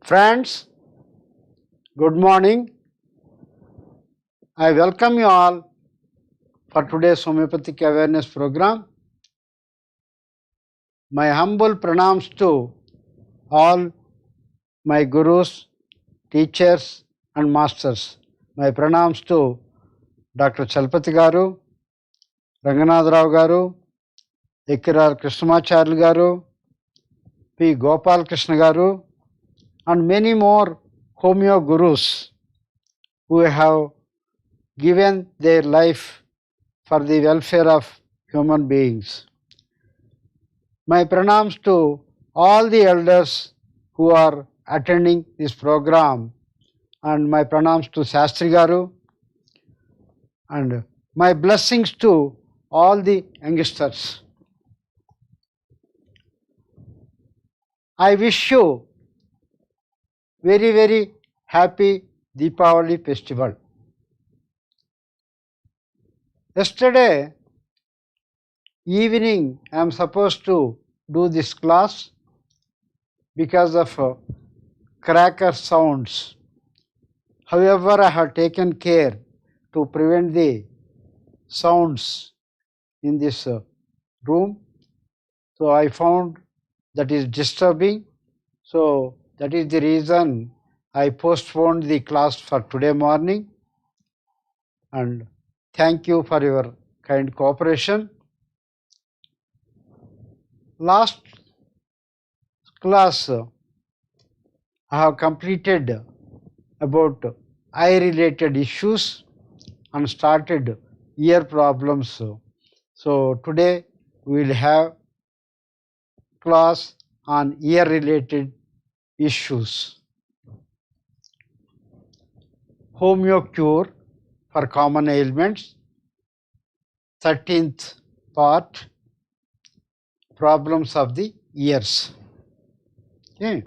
Friends, good morning. I welcome you all for today's homeopathic awareness program. My humble pranams to all my gurus, teachers and masters. My pranams to Dr. Chalpati Garu, Ranganath Rao Garu, Ekkirar Krishnamacharya Garu, P. Gopal Krishna Garu and many more Homeo gurus who have given their life for the welfare of human beings. My pranams to all the elders who are attending this program and my pranams to Shastri Garu and my blessings to all the youngsters. I wish you very happy Deepavali festival. Yesterday evening I am supposed to do this class because of cracker sounds. However, I have taken care to prevent the sounds in this room. So I found that is disturbing. So that is the reason I postponed the class for today morning. And thank you for your kind cooperation. Last class I have completed about eye related issues and started ear problems. So today we will have class on ear related issues. Homeo cure for common ailments, 13th part, problems of the ears. Okay.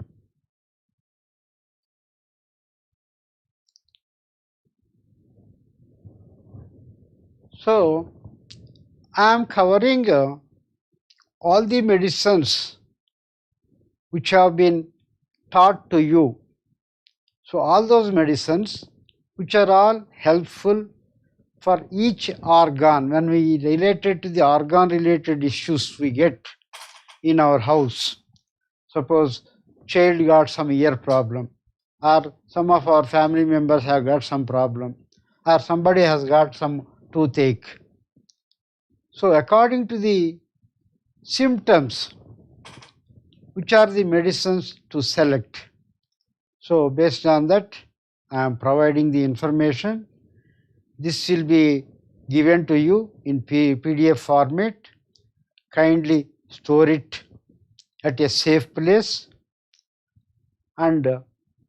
So I am covering all the medicines which have been taught to you. So all those medicines which are all helpful for each organ. When we relate it to the organ related issues we get in our house, suppose child got some ear problem, or some of our family members have got some problem, or somebody has got some toothache. So according to the symptoms, which are the medicines to select? So based on that, I am providing the information. This will be given to you in PDF format. Kindly store it at a safe place, and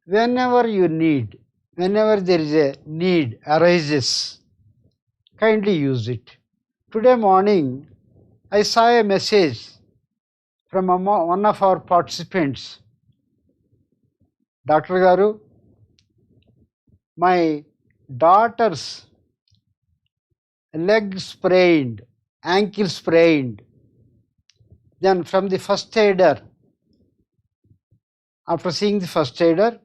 whenever you need, whenever there is a need arises, kindly use it. Today morning I saw a message from one of our participants. Dr. Garu, my daughter's leg sprained, ankle sprained. Then from the first aider, after seeing the first aider,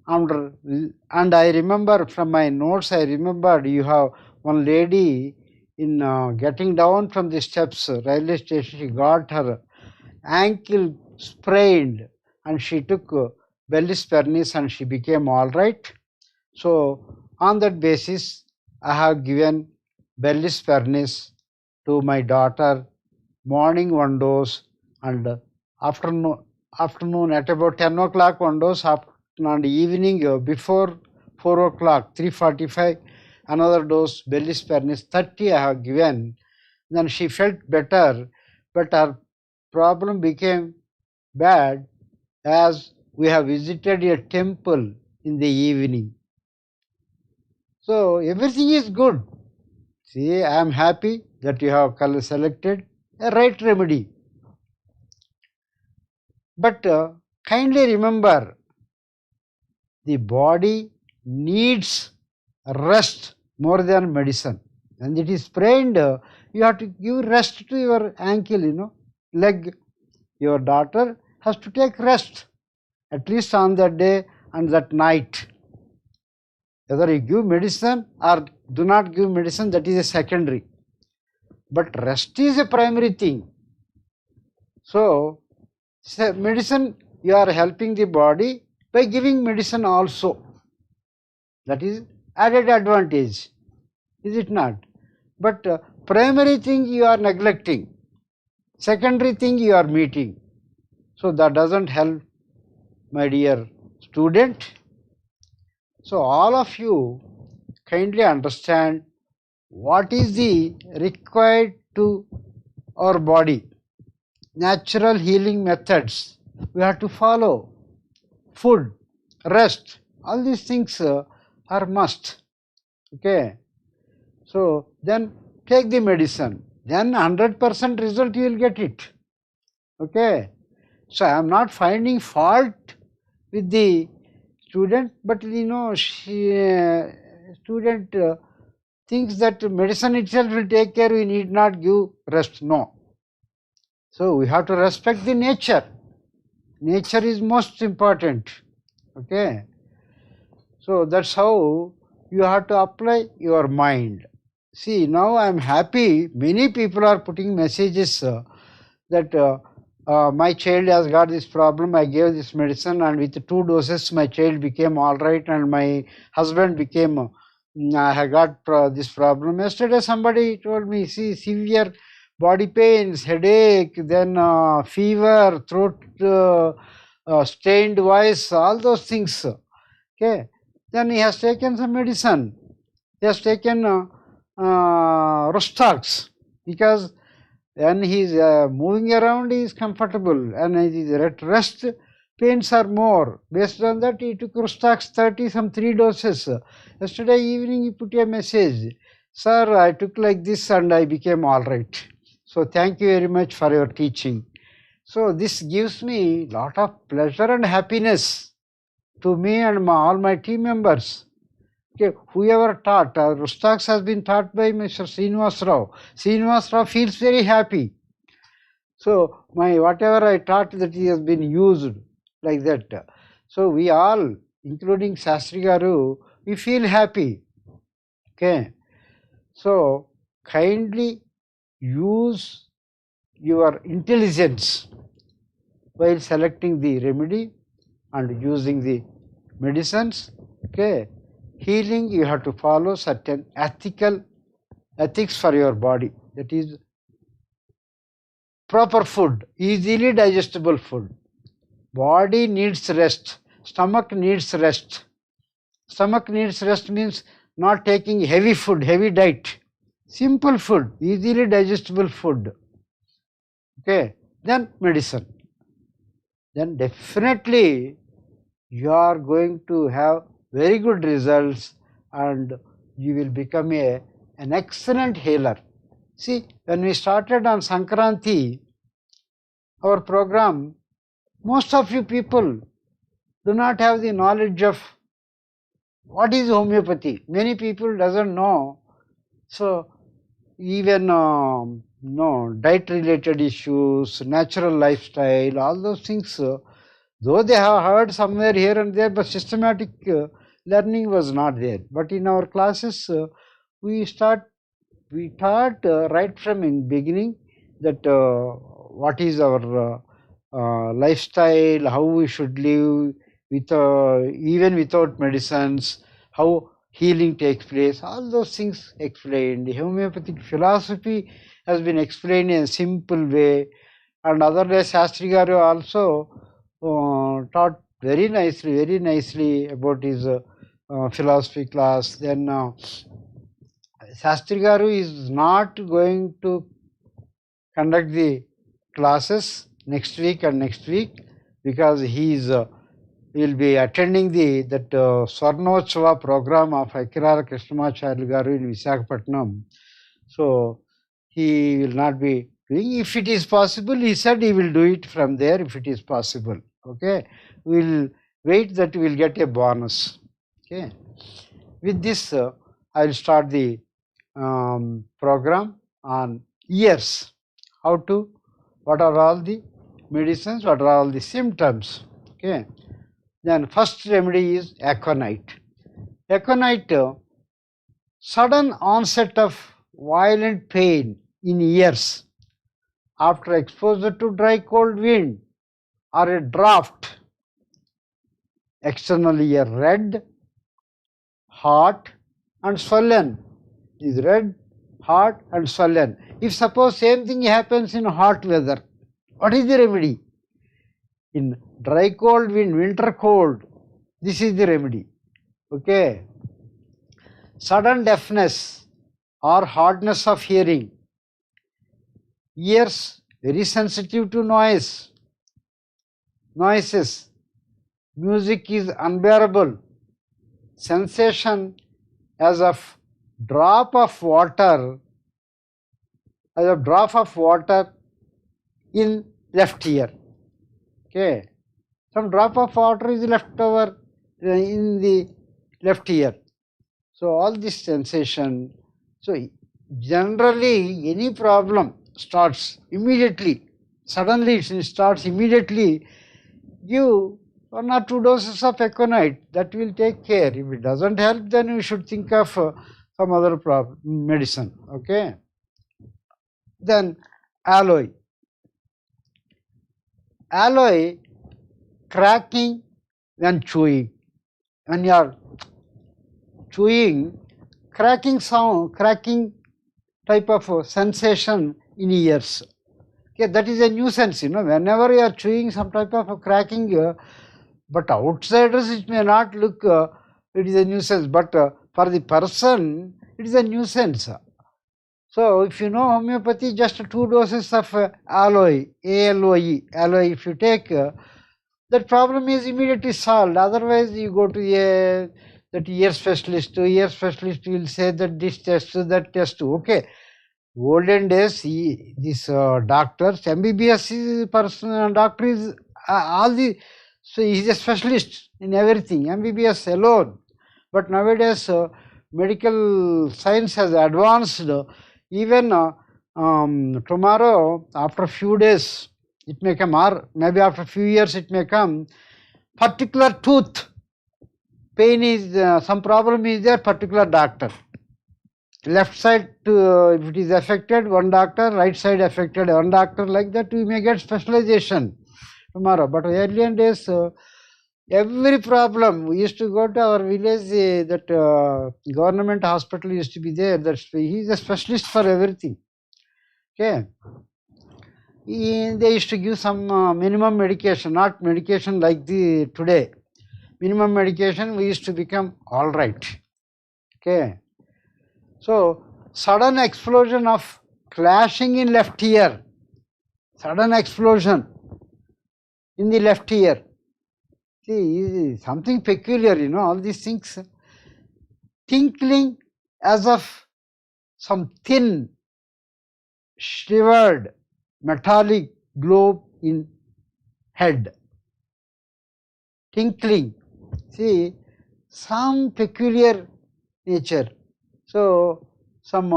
and I remember from my notes, I remembered you have one lady in getting down from the steps, railway station, she got her ankle sprained and she took Bellis pernis and she became all right. So on that basis, I have given Bellis pernis to my daughter, morning one dose and afternoon at about 10 o'clock one dose, and evening before 4 o'clock, 3:45, another dose Bellis pernis 30 I have given. Then she felt better, but her problem became bad as we have visited a temple in the evening. So everything is good. See, I am happy that you have selected a right remedy. But kindly remember, the body needs rest more than medicine. When it is sprained, you have to give rest to your ankle, leg. Your daughter has to take rest. at least on that day and that night. Whether you give medicine or do not give medicine, that is a secondary. But rest is a primary thing. So, medicine, you are helping the body by giving medicine also. That is added advantage, is it not? But primary thing you are neglecting, secondary thing you are meeting. So that doesn't help, my dear student. So all of you kindly understand what is the required to our body. Natural healing methods we have to follow. Food, rest, all these things are must. Okay. So then take the medicine. Then 100% result you will get it. Okay. So I am not finding fault with the student, but student thinks that medicine itself will take care, we need not give rest. No. So we have to respect the nature. Nature is most important. Okay. So that's how you have to apply your mind. See, now I am happy. Many people are putting messages that my child has got this problem. I gave this medicine, and with 2 doses, my child became all right, and my husband became. I have got this problem. Yesterday, somebody told me, see, severe body pains, headache, then fever, throat, strained voice, all those things. Okay. Then he has taken some medicine. He has taken Rustax, because when he is moving around, he is comfortable, and at rest, pains are more. Based on that, he took Rustax 30, some 3 doses. Yesterday evening, he put a message, sir, I took like this and I became all right. So thank you very much for your teaching. So this gives me lot of pleasure and happiness to me and all my team members. Okay, whoever taught, Rustax has been taught by Mr. Srinivas Rao. Srinivas Rao feels very happy. So whatever I taught, that he has been used like that. So we all, including Shastri Garu, we feel happy. Okay. So kindly use your intelligence while selecting the remedy and using the medicines. Okay. Healing, you have to follow certain ethics for your body. That is proper food, easily digestible food. Body needs rest. Stomach needs rest. Stomach needs rest means not taking heavy food, heavy diet. Simple food, easily digestible food. Okay. Then medicine. Then definitely you are going to have very good results and you will become an excellent healer. See, when we started on Sankranti, our program, most of you people do not have the knowledge of what is homeopathy. Many people doesn't know. So even diet related issues, natural lifestyle, all those things, though they have heard somewhere here and there, but systematic learning was not there. But in our classes, we taught right from in beginning that what is our lifestyle, how we should live with even without medicines, how healing takes place. All those things explained. The homeopathic philosophy has been explained in a simple way. And other day, Shastri Garu also taught very nicely about his philosophy class. Then Shastri Garu is not going to conduct the classes next week and next week, because he is will be attending that Swarnotsava program of Akirara Krishnamacharya Garu in Visakhapatnam. So he will not be doing. If it is possible, he said he will do it from there if it is possible. Okay, we will wait that we will get a bonus. Okay, with this I will start the program on ears. What are all the medicines, what are all the symptoms. Okay, Then first remedy is aconite. Aconite, sudden onset of violent pain in ears after exposure to dry cold wind or a draft. External ear red, hot and swollen. Is red, hot and swollen. If suppose same thing happens in hot weather, what is the remedy? In dry cold wind, winter cold, this is the remedy. Okay. Sudden deafness or hardness of hearing. Ears very sensitive to noises. Music is unbearable. Sensation as of drop of water, in left ear. Okay, some drop of water is left over in the left ear. So all this sensation. So generally any problem starts immediately. Suddenly it starts immediately. Give 1 or 2 doses of aconite, that will take care. If it doesn't help, then you should think of some other medicine. Okay. Then aloe. Aloe, cracking when chewing. When you are chewing, cracking sound, cracking type of sensation in ears. Okay, that is a nuisance, whenever you are chewing some type of cracking, but outsiders it may not look, it is a nuisance, but for the person it is a nuisance. So if you know homeopathy, just 2 doses of aloe, ALOE, aloe if you take, that problem is immediately solved. Otherwise you go to that ear specialist will say that this test, that test. Okay. Olden days, this doctors, MBBS person, doctor is so he is a specialist in everything, MBBS alone. But nowadays medical science has advanced. Even tomorrow, after a few days, it may come, or maybe after a few years it may come, particular tooth pain is, some problem is there, particular doctor. Left side, if it is affected, one doctor, right side affected, one doctor, like that we may get specialization tomorrow. But earlier days, every problem, we used to go to our village, that government hospital used to be there, he is a specialist for everything. Okay. They used to give some minimum medication, not medication like the today. Minimum medication, we used to become all right. Okay. So, sudden explosion of clashing in left ear, sudden explosion in the left ear. See, something peculiar, all these things. Tinkling as of some thin, shivered metallic globe in head. Tinkling. See, some peculiar nature. So, some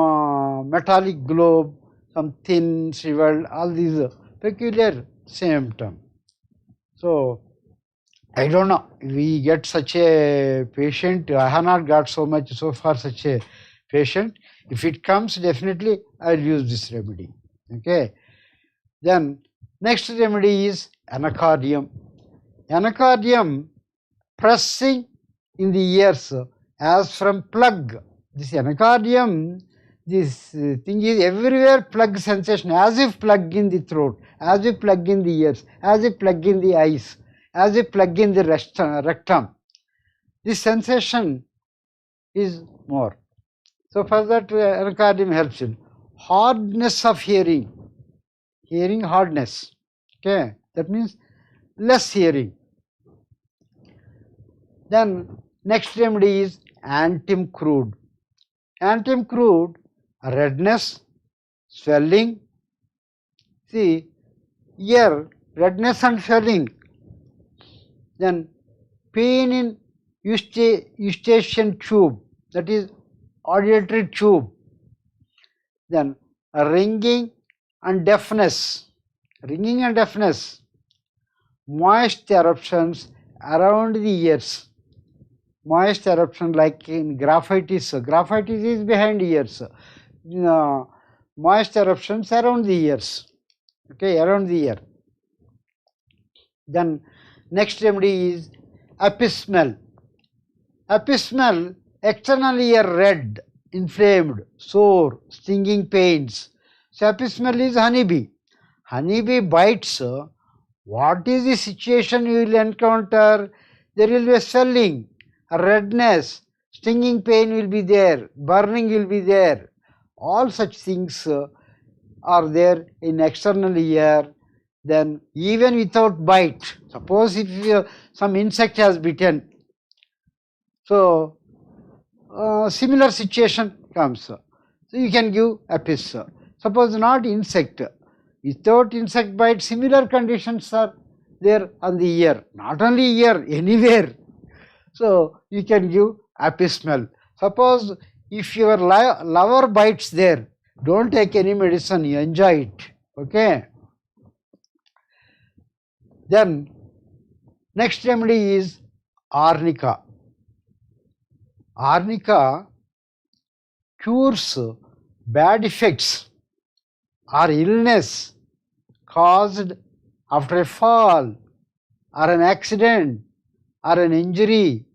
metallic globe, some thin, shriveled, all these peculiar symptoms. So, I don't know, we get such a patient, I have not got so far such a patient. If it comes, definitely I will use this remedy. Okay. Then, next remedy is anacardium. Anacardium, pressing in the ears as from plug. This anacardium, this thing is everywhere, plug sensation, as if plug in the throat, as if plug in the ears, as if plug in the eyes, as if plug in the rectum. This sensation is more. So for that, anacardium helps in hardness of hearing, hearing hardness. Okay, that means less hearing. Then next remedy is antim crude. Antim crude, redness, swelling. See, ear, redness and swelling. Then pain in eustachian tube, that is auditory tube. Then ringing and deafness. Ringing and deafness. Moist eruptions around the ears. Moist eruption like in graphitis. Graphitis is behind ears. Moist eruptions around the ears. Okay, around the ear. Then next remedy is epismel. Epismel, external ear red, inflamed, sore, stinging pains. So epismel is honeybee. Honeybee bites. What is the situation you will encounter? There will be a swelling, a redness, stinging pain will be there, burning will be there. All such things are there in external ear. Then even without bite, suppose if some insect has bitten, so similar situation comes. So you can give apis. Suppose not insect, without insect bite, similar conditions are there on the ear, not only ear, anywhere. So you can give epismel. Suppose if your lover bites there, don't take any medicine, you enjoy it. Okay. Then next remedy is arnica. Arnica cures bad effects or illness caused after a fall or an accident or an injury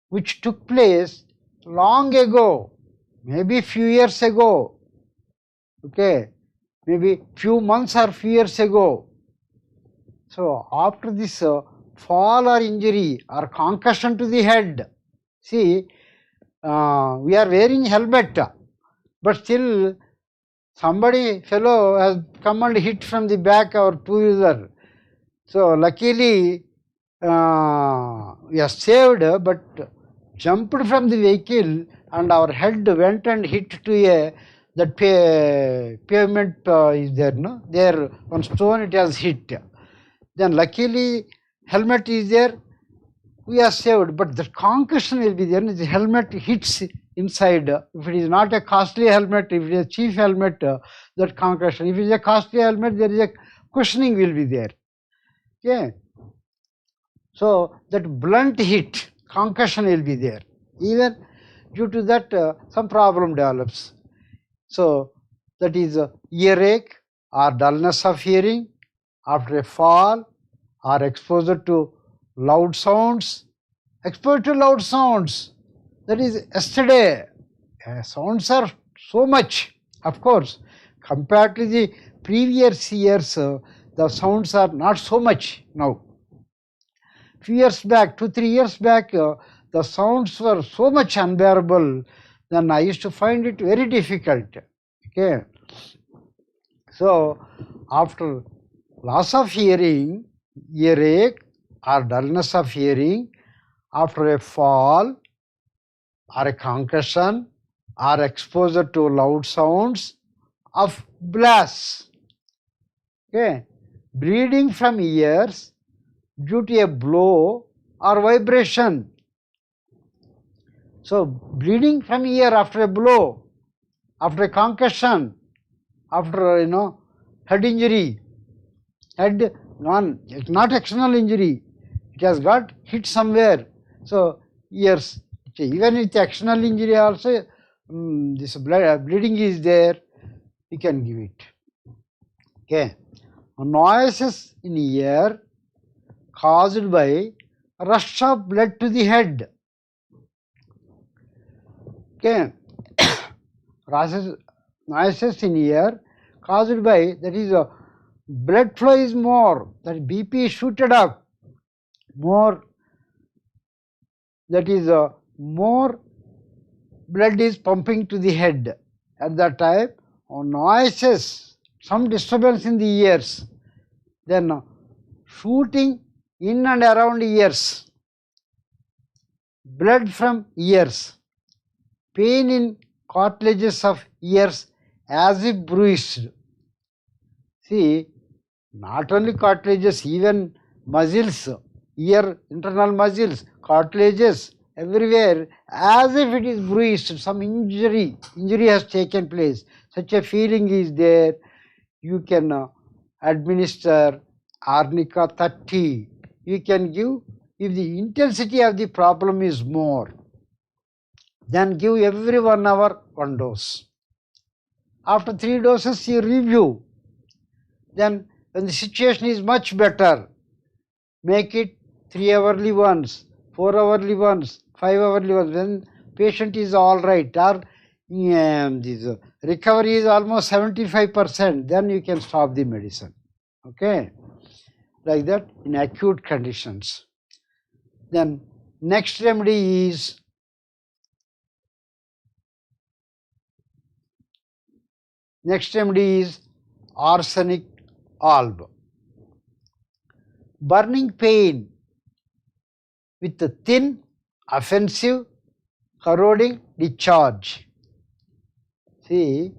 which took place long ago, maybe few years ago, okay, maybe few months or few years ago. So after this fall or injury or concussion to the head, see, we are wearing helmet, but still fellow has come and hit from the back our two-wheeler. So luckily we are saved, but jumped from the vehicle and our head went and hit to that pavement is there, no? There one stone it has hit. Then luckily helmet is there, we are saved, but the concussion will be there. The helmet hits inside. If it is not a costly helmet, if it is a cheap helmet, that concussion. If it is a costly helmet, there is a cushioning will be there. Okay. So that blunt hit, concussion will be there. Even due to that, some problem develops. So that is earache or dullness of hearing after a fall or exposure to loud sounds. Exposure to loud sounds. That is yesterday. Sounds are so much, of course, compared to the previous years. The sounds are not so much now. Few years back, 2-3 years back, the sounds were so much unbearable. Then I used to find it very difficult. Okay. So after loss of hearing, earache or dullness of hearing, after a fall or a concussion or exposure to loud sounds of blasts. Okay. Bleeding from ears due to a blow or vibration. So bleeding from ear after a blow, after a concussion, after head injury, not external injury, it has got hit somewhere. So ears, even with external injury also, this bleeding is there, you can give it. Okay. Noises in ear caused by rush of blood to the head. Okay. Noises in ear caused by, that is blood flow is more, that BP is shooted up more, that is more blood is pumping to the head at that time. Noises, some disturbance in the ears, then shooting in and around ears, blood from ears, pain in cartilages of ears as if bruised. See, not only cartilages, even muscles, ear internal muscles, cartilages, everywhere, as if it is bruised, some injury has taken place. Such a feeling is there. You can administer arnica 30. You can give if the intensity of the problem is more, then give every 1 hour 1 dose. After 3 doses, you review. Then when the situation is much better, make it 3-hourly ones, 4-hourly ones, 5-hourly ones. When patient is all right, or this recovery is almost 75%, then you can stop the medicine. Okay, like that in acute conditions. Then next remedy is arsenic alb. Burning pain with a thin, offensive, corroding discharge. See,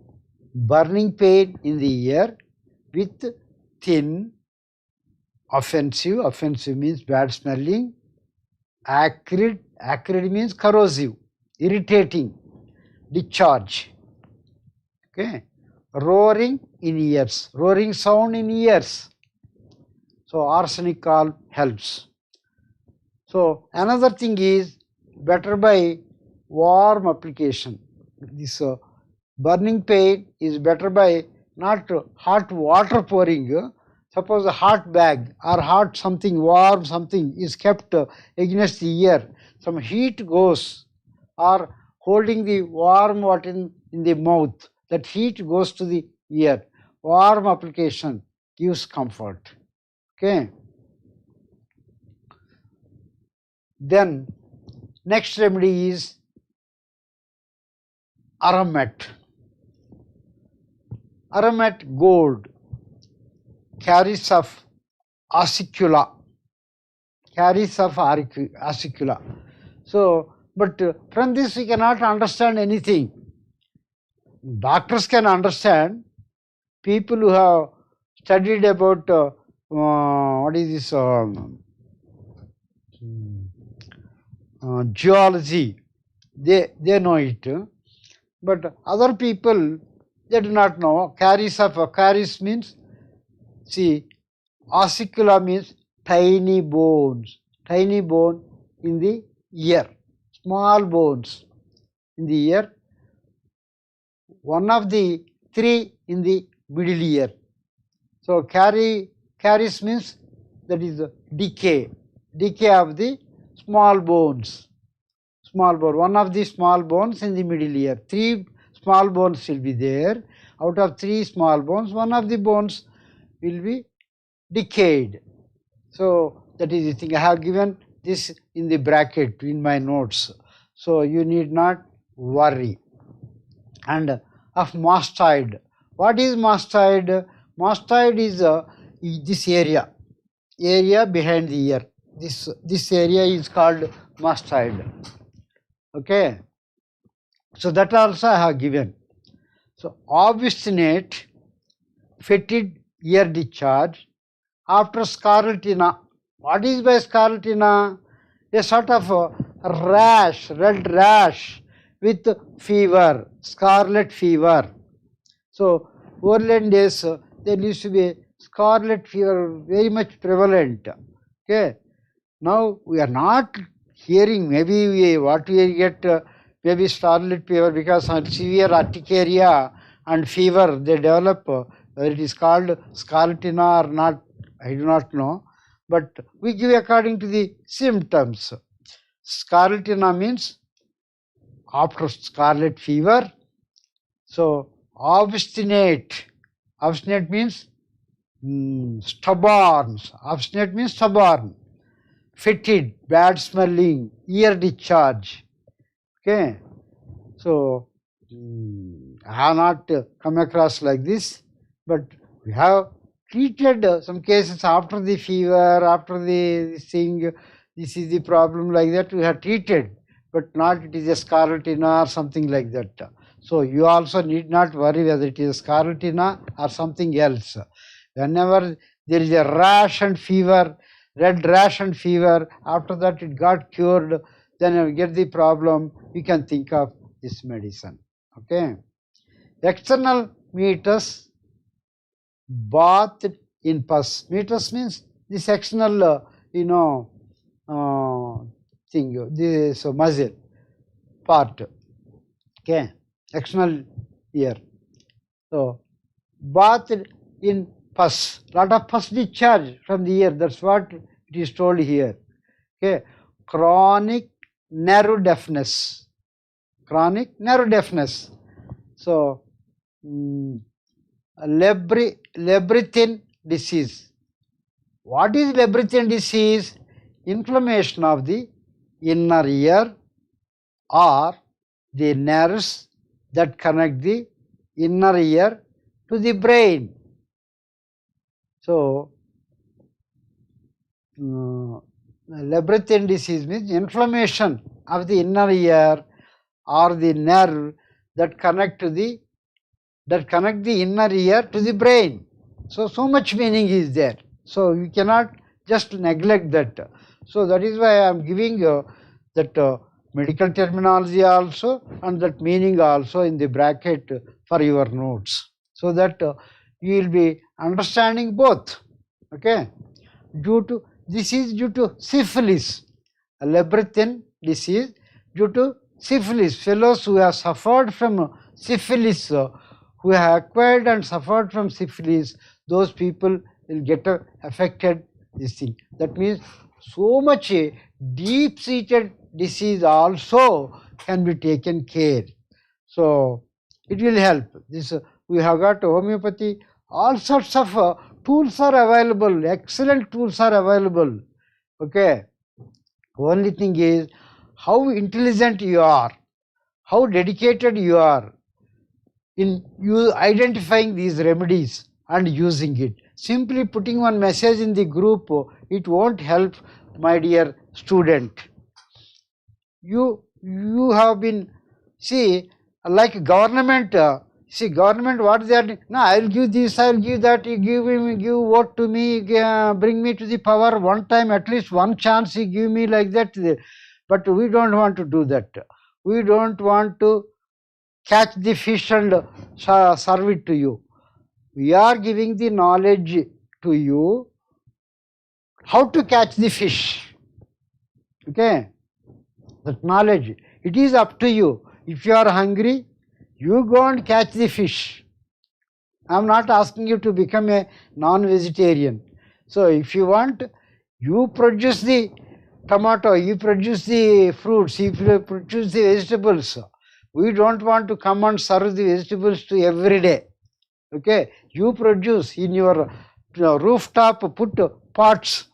burning pain in the ear with thin, offensive means bad smelling, acrid means corrosive, irritating, discharge. Okay, roaring in ears, roaring sound in ears. So arsenic alb helps. So another thing is better by warm application. This burning pain is better by not hot water pouring. Suppose a hot bag or hot something, warm something is kept against the ear. Some heat goes, or holding the warm water in the mouth, that heat goes to the ear. Warm application gives comfort. Okay. Then next remedy is aromat. Aromat gold, caries of acicula. So, but from this we cannot understand anything. Doctors can understand. People who have studied about what is this geology, they know it. But other people, they do not know. Caries means, see, acicula means tiny bones. Tiny bone in the ear. Small bones in the ear. One of the 3 in the middle ear. So caries means that is decay of the small bones. One of the small bones in the middle ear. 3 small bones will be there. Out of 3 small bones, one of the bones will be decayed. So that is the thing. I have given this in the bracket in my notes. So you need not worry. And of mastoid. What is mastoid? Mastoid is this area behind the ear. This area is called mastoid. Okay. So that also I have given. So obstinate, fetid ear discharge after scarlatina. What is by scarlatina? A sort of rash, red rash with fever, scarlet fever. So olden days there used to be scarlet fever very much prevalent. Okay. Now we are not hearing, maybe what we get maybe scarlet fever because of severe urticaria and fever they develop. Whether it is called scarlatina or not, I do not know. But we give according to the symptoms. Scarlatina means after scarlet fever. So obstinate. Obstinate means stubborn. Obstinate means stubborn. Fetid, bad smelling, ear discharge. Okay. So I have not come across like this, but we have treated some cases after the fever, after the thing, this is the problem, like that we have treated, but not it is a scarlatina or something like that. So you also need not worry whether it is scarlatina or something else. Whenever there is a rash and fever, red rash and fever, after that it got cured, then you get the problem, we can think of this medicine. Okay. External meatus, bathed in pus. Meatus means this external, thing, this muscle part, okay, external ear. So, bath in pus, lot of pus discharge from the ear, that's what it is told here. Okay, chronic narrow deafness, chronic narrow deafness. So, labyrinthine disease. What is labyrinthine disease? Inflammation of the inner ear or the nerves that connect the inner ear to the brain. So, labyrinthine disease means inflammation of the inner ear or the nerve that connect the inner ear to the brain. So much meaning is there. So you cannot just neglect that. So that is why I am giving that medical terminology also and that meaning also in the bracket for your notes, so that you will be understanding both. Okay, this is due to syphilis, a labyrinthine disease due to syphilis. Fellows who have suffered from syphilis, who have acquired and suffered from syphilis, those people will get affected this thing. That means so much deep-seated disease also can be taken care. So it will help. This we have got homeopathy. All sorts of tools are available. Excellent tools are available. Okay. Only thing is how intelligent you are, how dedicated you are in you identifying these remedies and using it. Simply putting one message in the group, it won't help, my dear student. You have been, see, like government, see government what they are doing. No, I will give this, I will give that, you give vote to me, bring me to the power one time, at least one chance you give me, like that. But we don't want to do that. We don't want to catch the fish and serve it to you. We are giving the knowledge to you how to catch the fish. Okay, that knowledge, it is up to you. If you are hungry, you go and catch the fish. I am not asking you to become a non-vegetarian. So if you want, you produce the tomato, you produce the fruits, you produce the vegetables. We don't want to come and serve the vegetables to every day. Okay, you produce in your rooftop, put pots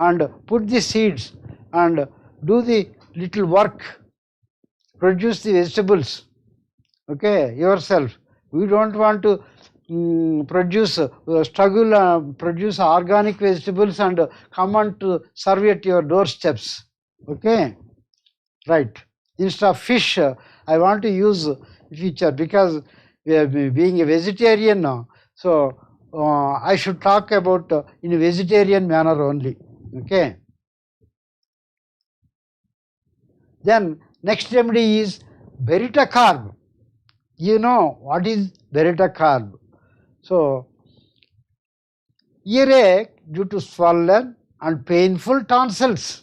and put the seeds and do the little work, produce the vegetables. Okay, yourself. We don't want to produce produce organic vegetables and come on to serve at your doorsteps. Okay, right. Instead of fish, I want to use feature because we are being a vegetarian now. So I should talk about in a vegetarian manner only. Okay. Then next remedy is Verticarb. You know what is Verticarb? So earache due to swollen and painful tonsils.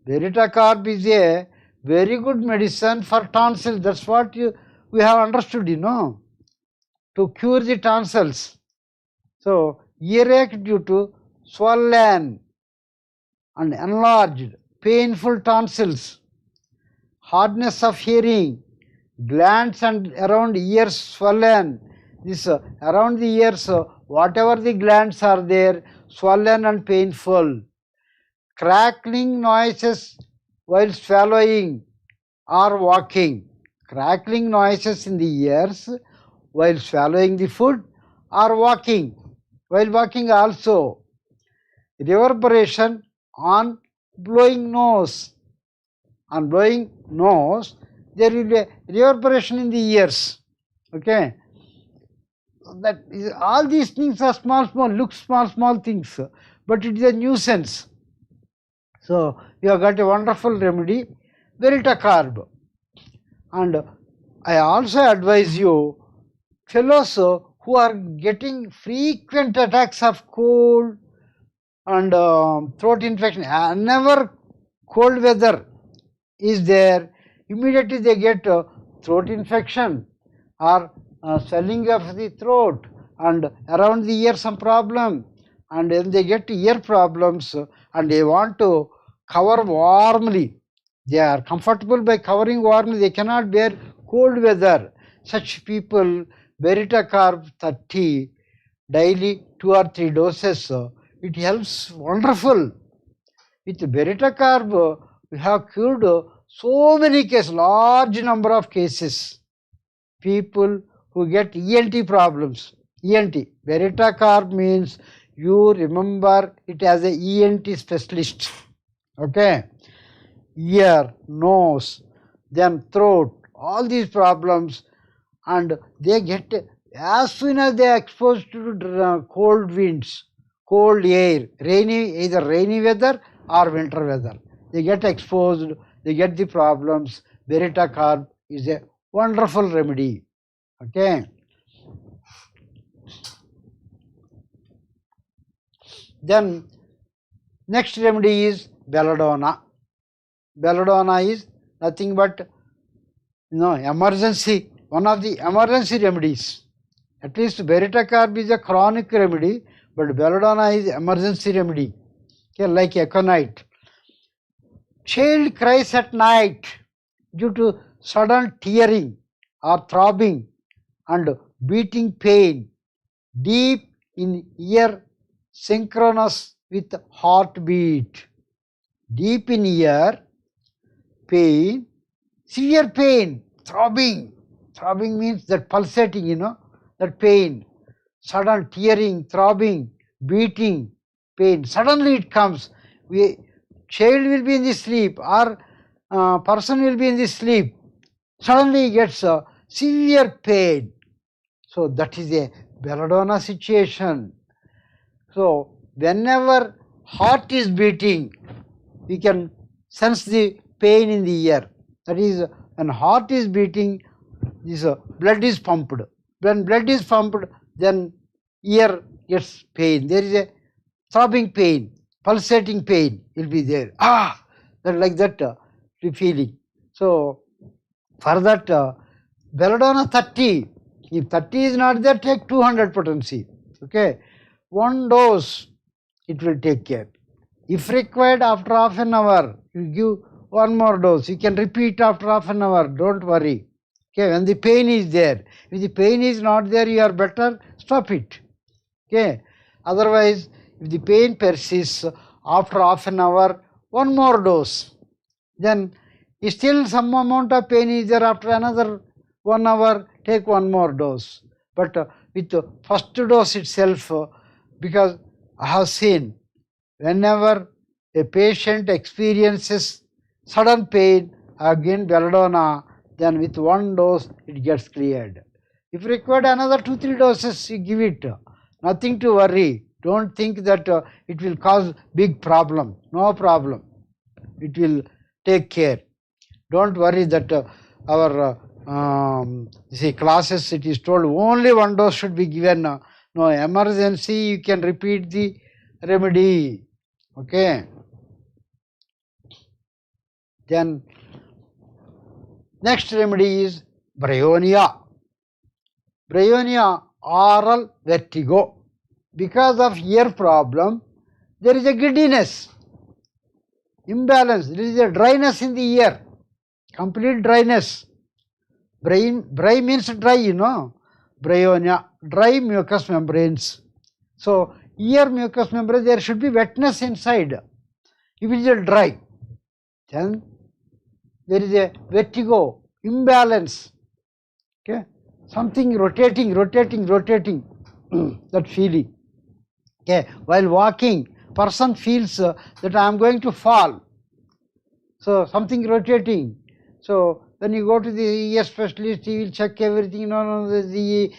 Verticarb is a very good medicine for tonsils. That's what we have understood, to cure the tonsils. So earache due to swollen and enlarged, painful tonsils, hardness of hearing, glands and around ears swollen. This around the ears, whatever the glands are there, swollen and painful. Crackling noises while swallowing or walking. Crackling noises in the ears while swallowing the food or walking. While walking also. Reverberation on blowing nose. On blowing nose, there will be a reverberation in the ears. Okay. That is, all these things are small, look small things, but it is a nuisance. So you have got a wonderful remedy, Verticarb. And I also advise you, fellows who are getting frequent attacks of cold, and throat infection. Whenever cold weather is there, immediately they get throat infection or swelling of the throat, and around the ear some problem, and then they get ear problems, and they want to cover warmly. They are comfortable by covering warmly, they cannot bear cold weather. Such people, Veritacarb 30 daily 2 or 3 doses, it helps wonderful. With Veritacarb, we have cured so many cases, large number of cases. People who get ENT problems. ENT, Veritacarb means you remember it as a ENT specialist. Okay, ear, nose, then throat, all these problems, and they get, as soon as they are exposed to cold winds, cold air, rainy, either rainy weather or winter weather, they get exposed, they get the problems. Veritacarb is a wonderful remedy. Okay. Then next remedy is Belladonna. Belladonna is nothing but emergency, one of the emergency remedies. At least Veritacarb is a chronic remedy, but Belladonna is emergency remedy. Okay, like aconite. Child cries at night due to sudden tearing or throbbing and beating pain deep in ear, synchronous with heartbeat. Deep in ear, pain, severe pain, throbbing. Throbbing means that pulsating, that pain. Sudden tearing, throbbing, beating, pain. Suddenly it comes. Child will be in the sleep, or person will be in the sleep. Suddenly he gets a severe pain. So that is a Belladonna situation. So whenever heart is beating, we can sense the pain in the ear. That is, when heart is beating, this blood is pumped. When blood is pumped, then ear gets pain. There is a throbbing pain, pulsating pain will be there. That like that feeling. So for that, Belladonna 30. If 30 is not there, take 200 potency. Okay, 1 dose it will take care. If required, after half an hour, you give 1 more dose. You can repeat after half an hour. Don't worry. Okay, when the pain is there. If the pain is not there, you are better, stop it. Okay, otherwise, if the pain persists, after half an hour, 1 more dose. Then still some amount of pain is there, after another 1 hour, take 1 more dose. But with the first dose itself, because I have seen, whenever a patient experiences sudden pain, again Belladonna, then with 1 dose it gets cleared. If required another 2-3 doses, you give it. Nothing to worry. Don't think that it will cause big problem. No problem. It will take care. Don't worry that our classes, it is told only 1 dose should be given. No emergency, you can repeat the remedy. Okay. Then next remedy is Bryonia. Bryonia, oral vertigo. Because of ear problem, there is a giddiness, imbalance, there is a dryness in the ear, complete dryness. Bry means dry, Bryonia, dry mucous membranes. So ear mucous membrane, there should be wetness inside. If it is dry, then there is a vertigo, imbalance. Okay, something rotating, that feeling. Okay, while walking, person feels that I am going to fall. So something rotating. So when you go to the ear specialist, he will check everything. The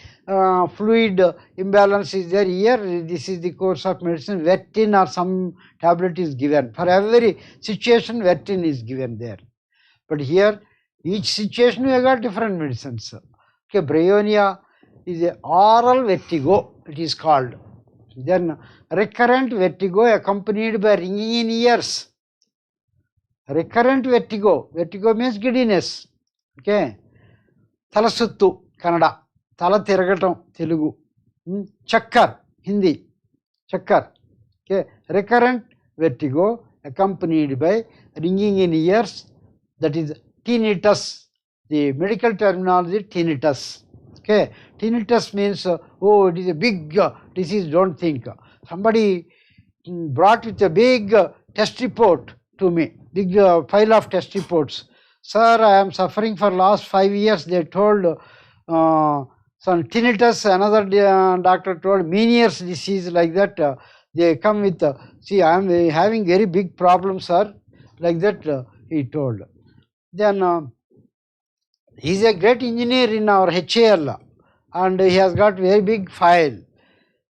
fluid imbalance is there here. This is the course of medicine. Vertin or some tablet is given. For every situation, Vertin is given there. But here, each situation we have got different medicines. Okay, Bryonia is a oral vertigo, it is called. Then recurrent vertigo accompanied by ringing in ears. Recurrent vertigo. Vertigo means giddiness. Okay. Talasuttu, Kannada. Tala tiragatam, Telugu. Chakkar, Hindi. Chakkar. Okay. Recurrent vertigo accompanied by ringing in ears, that is tinnitus. The medical terminology, tinnitus. Okay. Tinnitus means, oh, it is a big disease, don't think. Somebody brought with a big test report to me, big file of test reports. Sir, I am suffering for last 5 years. They told some tinnitus, another doctor told Meniere's disease, like that. They come with, see, I am having very big problem, sir, like that he told. Then he is a great engineer in our HAL and he has got very big file.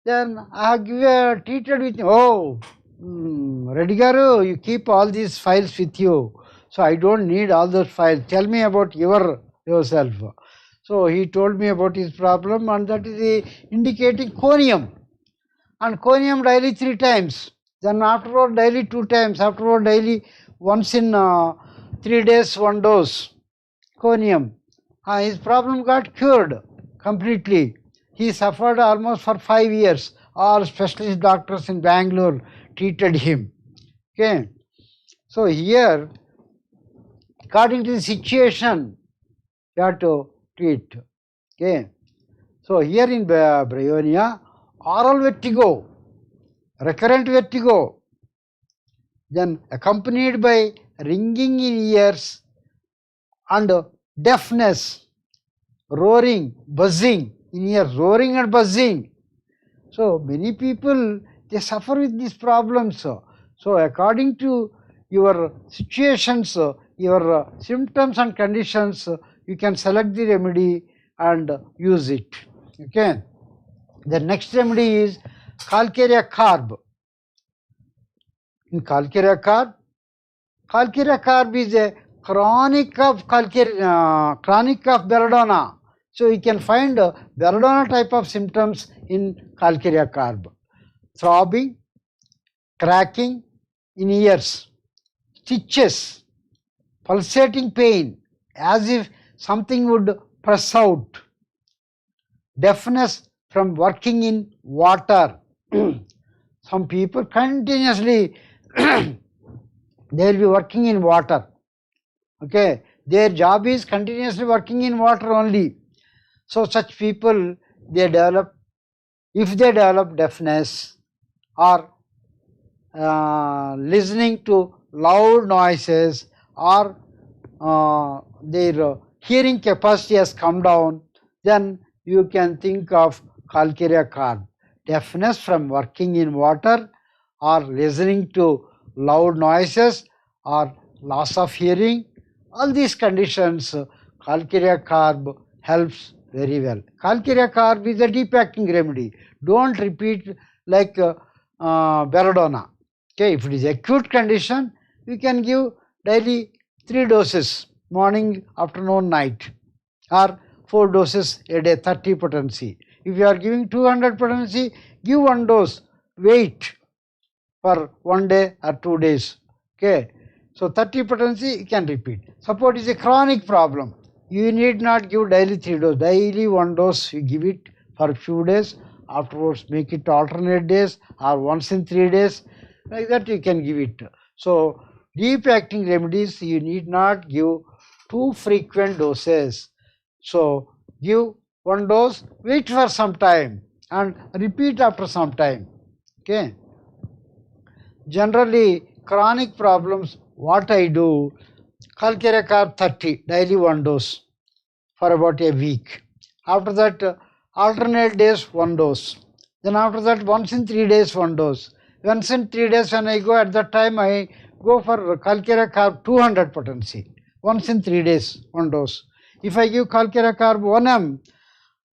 Then I have treated with, oh, Reddy garu, you keep all these files with you, so I don't need all those files. Tell me about yourself. So he told me about his problem, and that is indicating conium. And conium daily 3 times. Then afterward daily 2 times. Afterward daily once in 3 days 1 dose. Conium. His problem got cured completely. He suffered almost for 5 years. All specialist doctors in Bangalore treated him. Okay. So here, according to the situation, you have to treat. Okay. So here in Bryonia, oral vertigo, recurrent vertigo, then accompanied by ringing in ears and deafness, roaring, buzzing in ears, roaring and buzzing. So many people, they suffer with these problems. So according to your situations, your symptoms and conditions, you can select the remedy and use it. Okay. The next remedy is calcarea carb. In calcarea carb is a chronic of belladonna. So you can find belladonna type of symptoms in calcarea carb. Throbbing, cracking in ears, stitches, pulsating pain as if something would press out, deafness from working in water. Some people continuously they will be working in water. Okay, their job is continuously working in water only. So such people, they develop, if they develop deafness or listening to loud noises, or their hearing capacity has come down, then you can think of calcarea carb. Deafness from working in water or listening to loud noises or loss of hearing, all these conditions, calcarea carb helps very well. Calcarea carb is a deep acting remedy. Don't repeat like belladonna. Okay, if it is acute condition, we can give daily 3 doses, morning, afternoon, night, or 4 doses a day, 30 potency. If you are giving 200 potency, give 1 dose, wait for 1 day or 2 days. Okay, so 30 potency you can repeat. Suppose it is a chronic problem, you need not give daily 3 doses, daily 1 dose you give it for a few days, afterwards make it alternate days or once in 3 days, like that you can give it. So deep acting remedies, you need not give too frequent doses. So give 1 dose, wait for some time and repeat after some time. Okay. Generally chronic problems, what I do, calcarea carb 30, daily 1 dose for about a week. After that alternate days 1 dose. Then after that once in 3 days 1 dose. Once in 3 days when I go, at that time I go for calcarea carb 200 potency. Once in 3 days 1 dose. If I give calcarea carb 1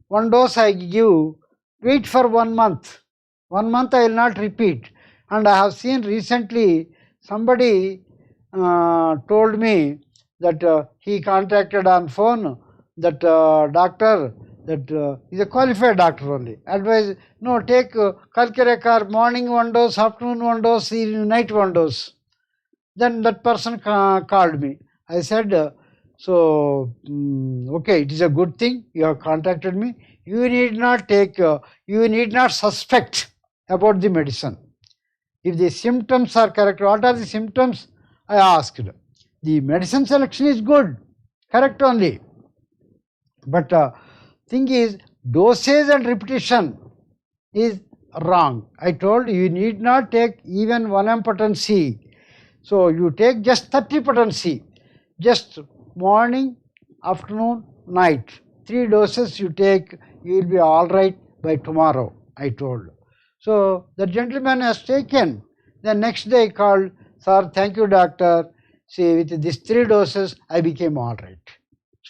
1 dose I give, wait for 1 month. 1 month I will not repeat. And I have seen recently somebody told me that he contacted on phone that doctor, that is a qualified doctor only. Advise, no, take Kalkirekar, morning one dose, afternoon one dose, night one dose. Then that person called me. I said, okay, it is a good thing you have contacted me. You need not take, you need not suspect about the medicine. If the symptoms are correct, what are the symptoms? I asked. The medicine selection is good, correct only. But thing is, dosage and repetition is wrong. I told you need not take even 1 potency. So you take just 30 potency, just morning, afternoon, night. 3 doses you take, you will be all right by tomorrow, I told. So the gentleman has taken. The next day called, sir, thank you doctor. See, with these 3 doses, I became all right.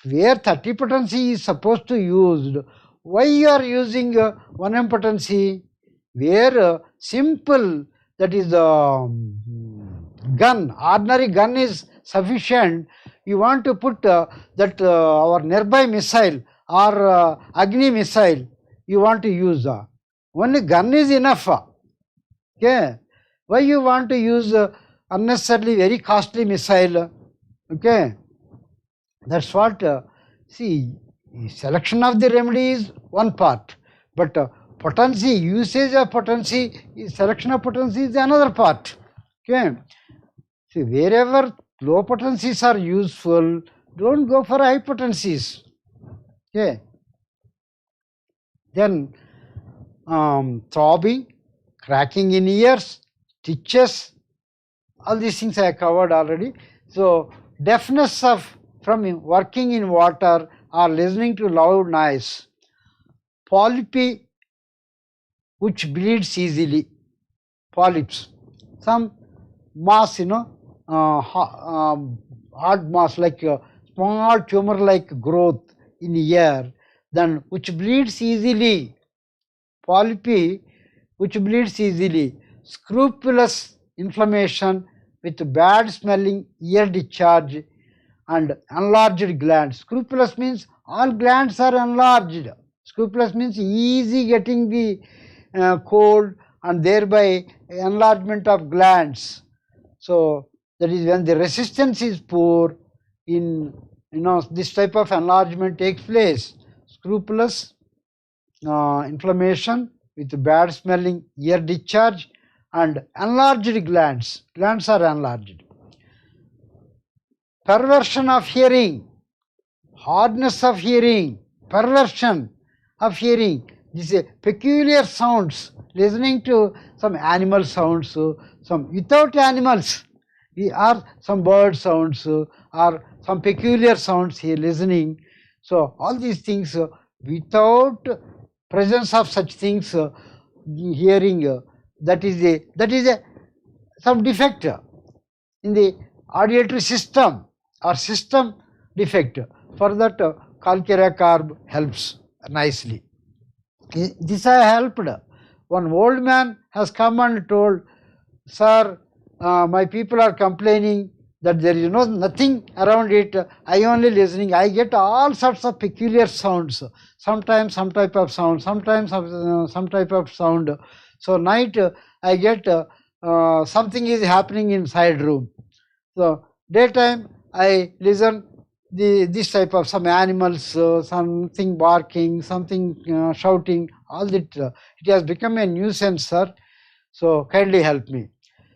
Where 30 potency is supposed to use, why you are using 1 potency? Where simple, that is gun, ordinary gun is sufficient. You want to put that our nearby missile or Agni missile, you want to use only gun is enough. Okay, why you want to use unnecessarily very costly missile? Okay, that's what. See, selection of the remedy is one part, but potency, usage of potency, selection of potency is another part. Okay, see, wherever low potencies are useful, don't go for high potencies. Okay, then throbbing, cracking in ears, stitches, all these things I covered already. So deafness from working in water or listening to loud noise, polypi which bleeds easily, polyps, some mass, hard mass like small tumor like growth in ear, then which bleeds easily, polypi which bleeds easily, scrupulous inflammation with bad smelling ear discharge and enlarged glands. Scrupulous means all glands are enlarged. Scrupulous means easy getting the cold and thereby enlargement of glands. So that is when the resistance is poor, in this type of enlargement takes place. Scrupulous inflammation with bad smelling ear discharge and enlarged glands. Glands are enlarged. Perversion of hearing, hardness of hearing, perversion of hearing. These peculiar sounds, listening to some animal sounds, some without animals, or some bird sounds, or some peculiar sounds here listening. So all these things without presence of such things, hearing, that is some defect in the auditory system or system defect. For that, Kalkirekar helps nicely. This I helped. One old man has come and told, sir, my people are complaining that there is nothing around it. I only listening. I get all sorts of peculiar sounds. Sometimes some type of sound, sometimes some type of sound. So night I get something is happening inside room. So daytime I listen this type of some animals, something barking, something shouting, all that. It has become a nuisance, sir. So kindly help me.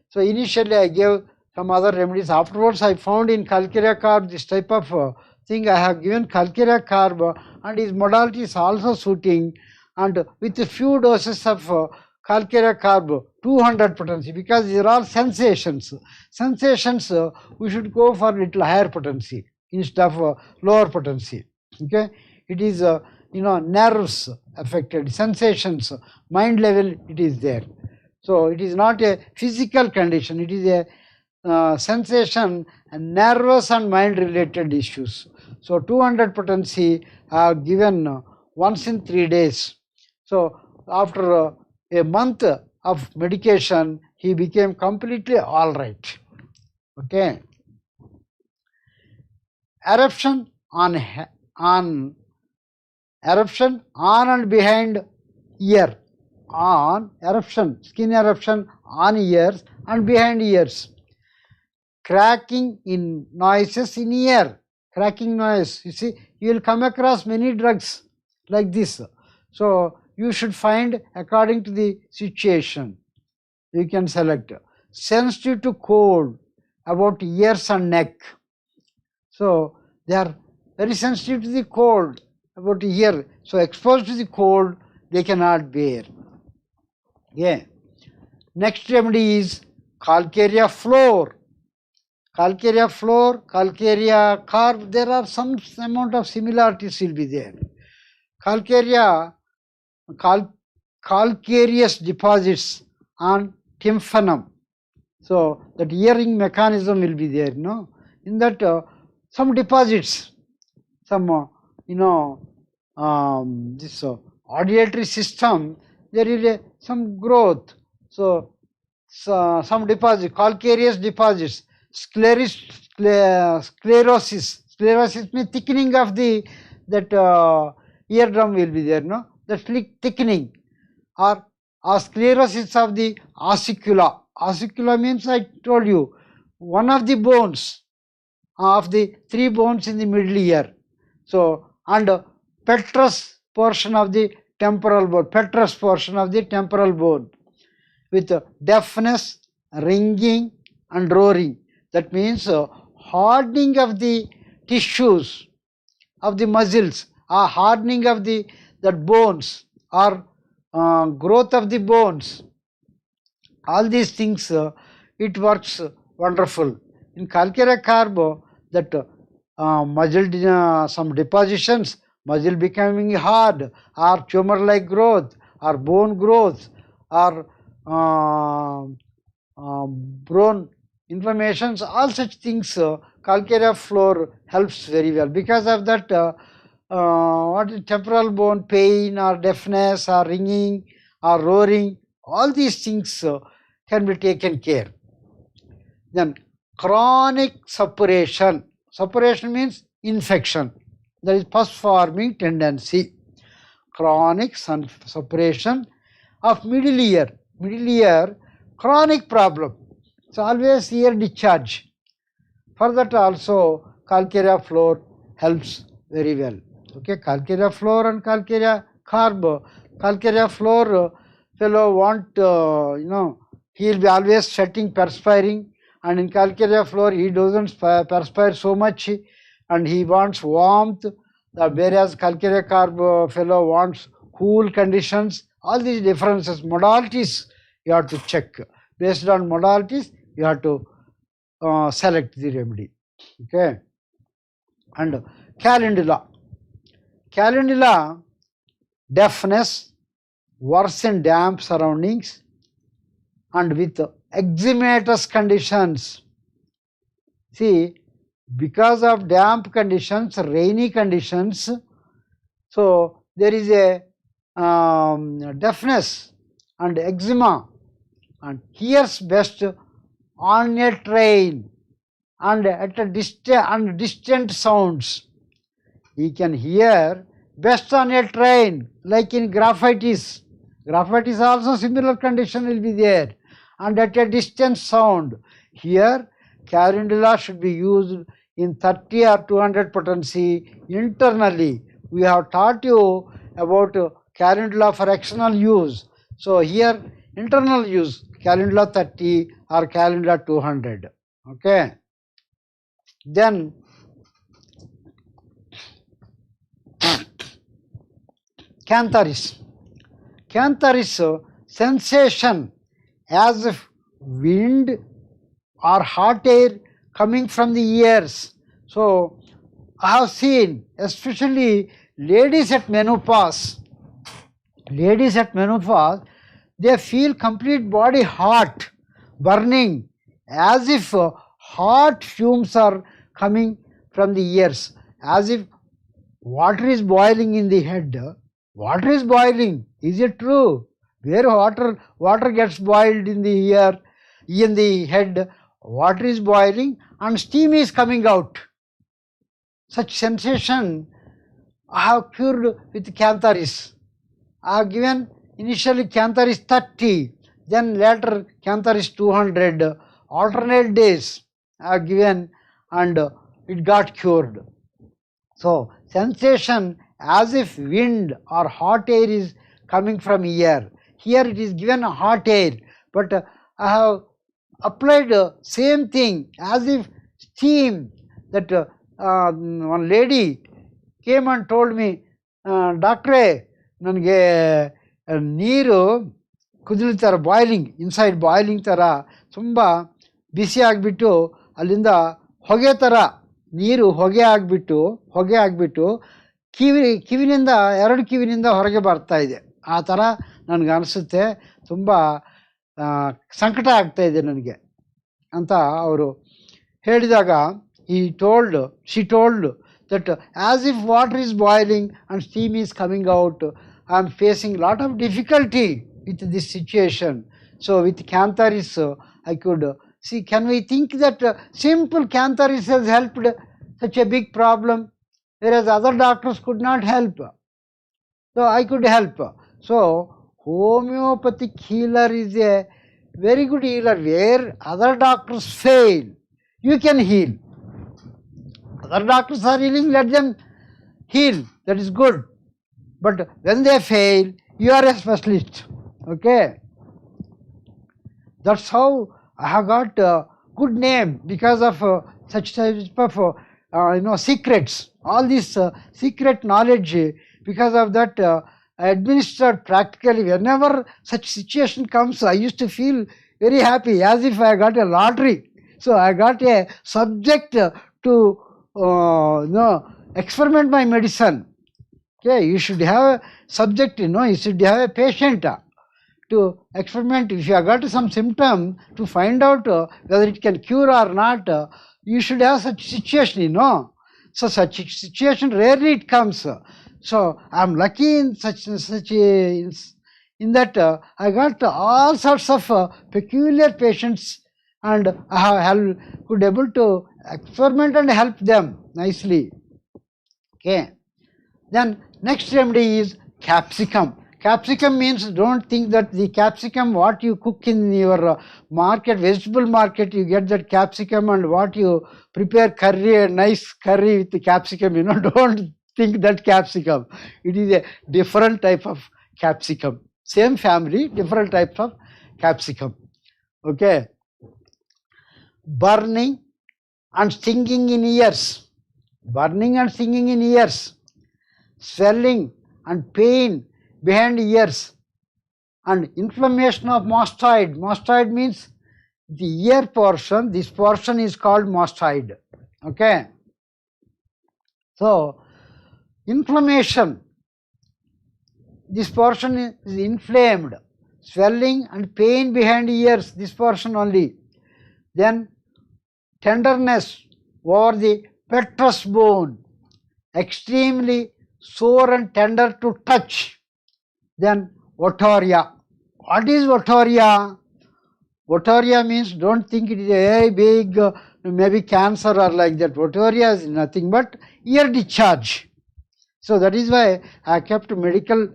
So initially I gave some other remedies. Afterwards I found in Kalkirekar this type of thing. I have given Kalkirekar and his modality is also suiting, and with a few doses of Kalkirekar 200 potency, because these are all sensations. Sensations, we should go for little higher potency instead of lower potency. Okay, it is nerves affected, sensations, mind level it is there. So it is not a physical condition, it is a sensation and nervous and mind related issues. So 200 potency are given once in 3 days. So after a month of medication, he became completely all right. Okay. Eruption on eruption on and behind ear, on eruption, skin eruption on ears and behind ears. Cracking in noises in ear, cracking noise. You see, you will come across many drugs like this. So you should find according to the situation. You can select. Sensitive to cold, about ears and neck. So they are very sensitive to the cold, about ear. So exposed to the cold, they cannot bear. Yeah. Next remedy is calcarea floor. Calcarea floor, calcarea carb, there are some amount of similarities will be there. Calcarea, calcareous deposits on tympanum. So that hearing mechanism will be there, no? In that some deposits, some this auditory system, there is some growth. So some deposits, calcareous deposits. Sclerosis. Sclerosis means thickening of the eardrum will be there, no? That thickening or sclerosis of the ossicula. Ossicula means, I told you, one of the bones of the 3 bones in the middle ear. So, and petrous portion of the temporal bone, petrous portion of the temporal bone with deafness, ringing and roaring. That means hardening of the tissues of the muscles, or hardening of the bones, or growth of the bones. All these things, it works wonderful. In calcarea carb, that muscle, some depositions, muscle becoming hard, or tumor-like growth, or bone growth, or bone inflammations, all such things, calcarea floor helps very well. Because of that, what is temporal bone pain or deafness or ringing or roaring, all these things can be taken care. Then chronic suppuration. Suppuration means infection. That is pus forming tendency. Chronic suppuration of middle ear. Middle ear, chronic problem. So always ear discharge. For that also calcarea floor helps very well. Okay, calcarea floor and calcarea carb. Calcarea floor, fellow want, he will be always sweating, perspiring, and in calcarea floor he doesn't perspire so much and he wants warmth, whereas calcarea carb fellow wants cool conditions. All these differences, modalities you have to check. Based on modalities, you have to select the remedy. Okay. And calendula. Calendula, deafness, worse in damp surroundings, and with eczematous conditions. See, because of damp conditions, rainy conditions, so there is a deafness and eczema, and hears best on a train and at a distant sounds. He can hear best on a train, like in graphitis. Graphitis also similar condition will be there, and at a distant sound. Here calendula should be used in 30 or 200 potency internally. We have taught you about calendula for external use. So here internal use, calendula 30 or calendula 200. Okay. Then cantharis. Cantharis, sensation as if wind or hot air coming from the ears. So I have seen, especially ladies at menopause. Ladies at menopause, they feel complete body hot, burning, as if hot fumes are coming from the ears, as if water is boiling in the head. Water is boiling. Is it true? Where water gets boiled in the ear, in the head, water is boiling and steam is coming out. Such sensation I have cured with Cantharis. I have given initially Cantharis 30, then later Cantharis 200, alternate days I have given and it got cured. So, sensation as if wind or hot air is coming from ear. Here it is given a hot air, but I have applied same thing as if steam. That one lady came and told me, Doctor, ನನಗೆ ನೀರು ಕುದಿಲ್ ಥರ boiling inside boiling ಥರ ತುಂಬ ಬಿಸಿ ಆಗಿಬಿಟ್ಟು ಅಲ್ಲಿಂದ ಹೊಗೆ ಥರ ನೀರು ಹೊಗೆ ಆಗಿಬಿಟ್ಟು ಕಿವಿನಿಂದ ಎರಡು ಕಿವಿನಿಂದ ಹೊರಗೆ ಬರ್ತಾ ಇದೆ. ಆ ಥರ ನನಗೆ ಅನಿಸುತ್ತೆ, ತುಂಬ ಸಂಕಟ ಆಗ್ತಾ ಇದೆ ನನಗೆ ಅಂತ ಅವರು ಹೇಳಿದಾಗ she told that as if water is boiling and steam is coming out, I am facing lot of difficulty with this situation. So with Cantharis I could see, can we think that simple Cantharis has helped such a big problem, whereas other doctors could not help. So I could help. So homeopathic healer is a very good healer. Where other doctors fail, you can heal. Other doctors are healing, let them heal, that is good. But when they fail, you are a specialist. Okay? That's how I have got a good name, because of such type of secrets. All this secret knowledge, because of that I administered practically. Whenever such situation comes, I used to feel very happy, as if I got a lottery. So I got a subject to experiment my medicine. Okay, you should have a subject, you should have a patient to experiment. If you have got some symptom, to find out whether it can cure or not, you should have such situation, So such situation rarely it comes. So I am lucky in in that I got all sorts of peculiar patients, and I could able to experiment and help them nicely. Okay. Then next remedy is capsicum. Capsicum means, don't think that the capsicum what you cook in your market, vegetable market, you get that capsicum, and what you prepare curry, a nice curry with the capsicum, don't think that capsicum. It is a different type of capsicum. Same family, different types of capsicum. Okay. Burning and stinging in ears. Burning and stinging in ears. Swelling and pain behind ears, and inflammation of mastoid. Mastoid means the ear portion. This portion is called mastoid. Okay. So inflammation, this portion is inflamed. Swelling and pain behind ears, this portion only. Then tenderness over the petrous bone, extremely sore and tender to touch. Then otorrhea. What is otorrhea? Otorrhea means, don't think it is a very big, maybe cancer or like that. Otorrhea is nothing but ear discharge. So that is why I kept medical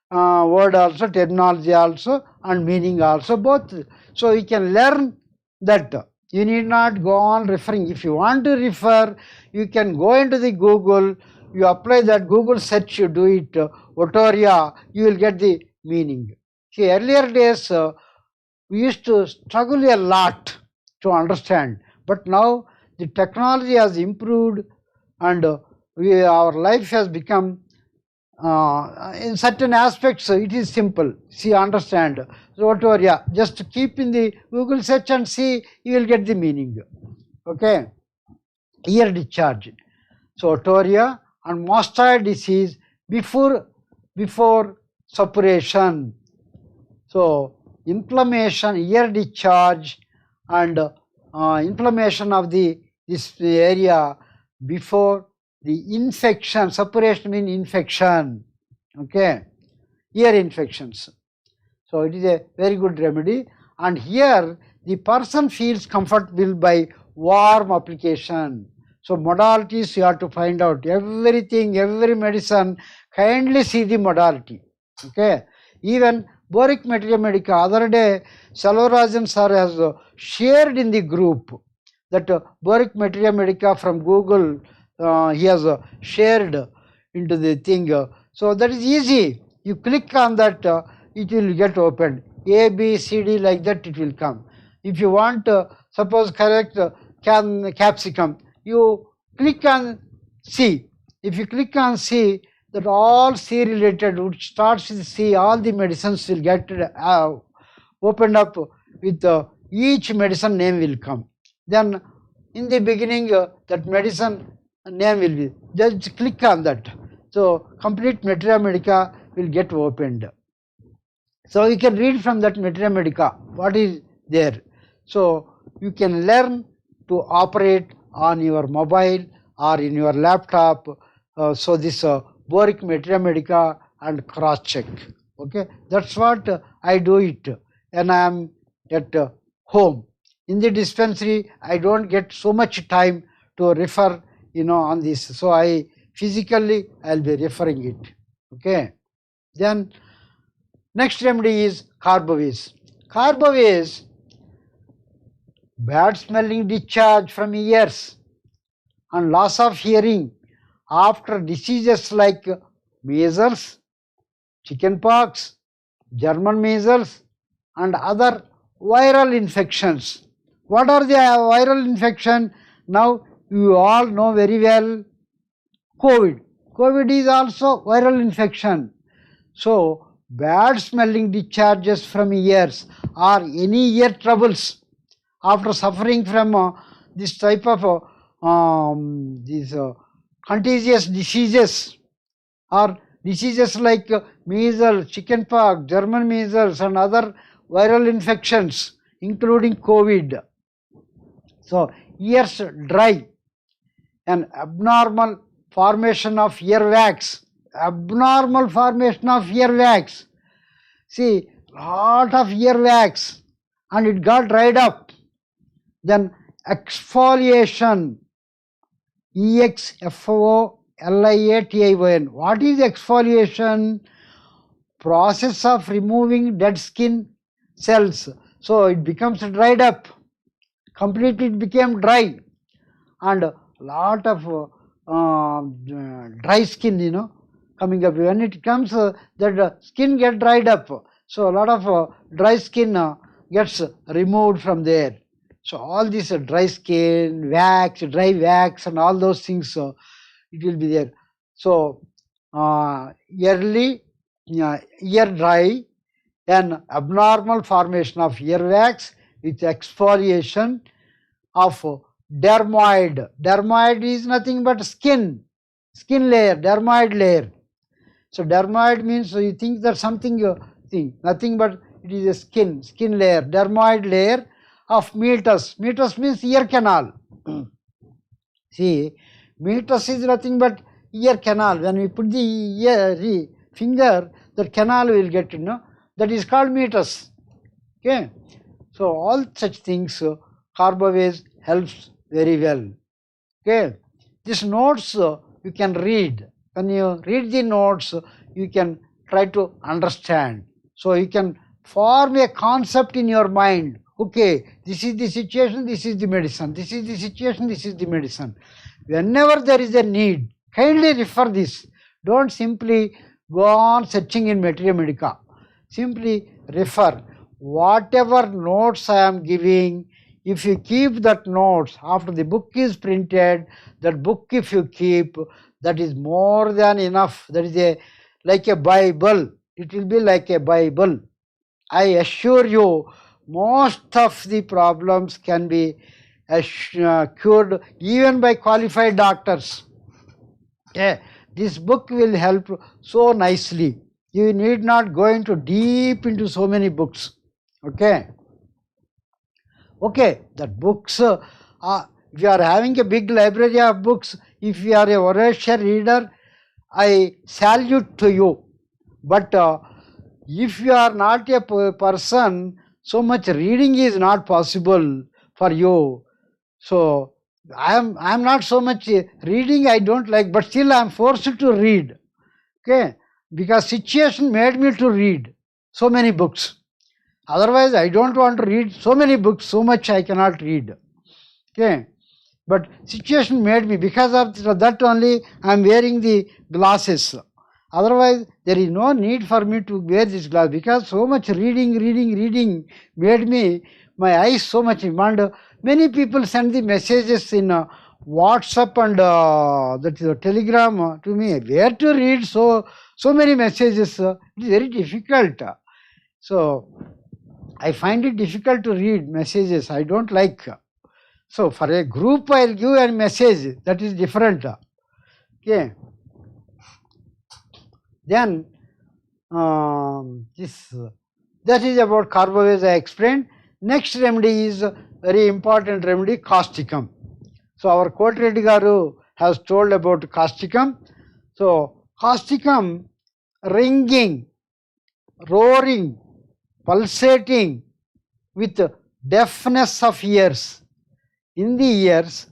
word also, terminology also, and meaning also, both. So you can learn that. You need not go on referring. If you want to refer, you can go into the Google, you apply that Google search, you do it, otorrhea, you will get the meaning. See, earlier days, we used to struggle a lot to understand, but now the technology has improved, and our life has become, in certain aspects, it is simple. See, understand. So otorrhea, just keep in the Google search and see, you will get the meaning. Okay. Ear discharge. So otorrhea and mastoid disease before suppuration. So inflammation, ear discharge, and inflammation of this area before the infection. Suppuration means infection. Okay. Ear infections. So it is a very good remedy, and here the person feels comfortable by warm application. So modalities you have to find out. Everything, every medicine, kindly see the modality. Okay. Even boric materia medica, other day Salvarajan sir has shared in the group that boric materia medica from Google, he has shared into the thing. So that is easy. You click on that, it will get opened. A, B, C, D, like that it will come. If you want, suppose correct capsicum, you click on C. If you click on C, that all C related, which starts with C, all the medicines will get opened up with each medicine name will come. Then in the beginning, that medicine name will be, just click on that. So complete materia medica will get opened. So you can read from that materia medica what is there. So you can learn to operate on your mobile or in your laptop. So this boric materia medica and cross check. Okay, that's what I do it, and I am at home. In the dispensary, I don't get so much time to refer, on this. So I physically I'll be referring it. Okay. Then next remedy is carboways. Carboways, bad smelling discharge from ears and loss of hearing after diseases like measles, chickenpox, German measles, and other viral infections. What are the viral infections? Now you all know very well COVID. COVID is also viral infection. So bad smelling discharges from ears or any ear troubles after suffering from this type of these contagious diseases or diseases like measles, chickenpox, German measles, and other viral infections, including COVID. So ears dry, an abnormal formation of earwax. Abnormal formation of earwax. See, lot of earwax, and it got dried up. Then exfoliation. EXFOLIATION. What is exfoliation? Process of removing dead skin cells. So it becomes dried up. Completely it became dry, and a lot of dry skin, coming up. When it comes, that skin get dried up. So a lot of dry skin gets removed from there. So all this dry skin, wax, dry wax, and all those things, it will be there. So early ear dry, an abnormal formation of earwax with exfoliation of dermoid. Dermoid is nothing but skin layer, dermoid layer. So dermoid means you think that something nothing but it is a skin layer, dermoid layer of meatus. Meatus means ear canal. See, meatus is nothing but ear canal. When we put the finger, the canal will get, that is called meatus. Okay. So all such things, carboways helps very well. Okay. These notes you can read. When you read the notes, you can try to understand. So you can form a concept in your mind. Okay, this is the situation, this is the medicine. This is the situation, this is the medicine. Whenever there is a need, kindly refer this. Don't simply go on searching in materia medica. Simply refer. Whatever notes I am giving, if you keep that notes after the book is printed, that book if you keep, that is more than enough. That is like a Bible. It will be like a Bible. I assure you, most of the problems can be cured even by qualified doctors. Okay. This book will help so nicely. You need not go into deep into so many books. Okay. Okay, that books, if you are having a big library of books, if you are a voracious reader, I salute to you. But if you are not a person, so much reading is not possible for you. So I am not so much reading, I don't like, but still I am forced to read. Okay, because situation made me to read so many books. Otherwise, I don't want to read so many books, so much I cannot read. Okay, but situation made me, because of that only I am wearing the glasses. Otherwise, there is no need for me to wear this glass, because so much reading made me, my eyes so much. And many people send the messages in WhatsApp and that is Telegram to me. Where to read so many messages? It is very difficult. So I find it difficult to read messages. I don't like. So for a group, I'll give a message that is different. Okay. Then that is about carboways I explained. Next remedy is very important remedy, Capsicum. So our Kotireddy garu has told about Capsicum. So Capsicum, ringing, roaring, pulsating with deafness of ears. In the ears,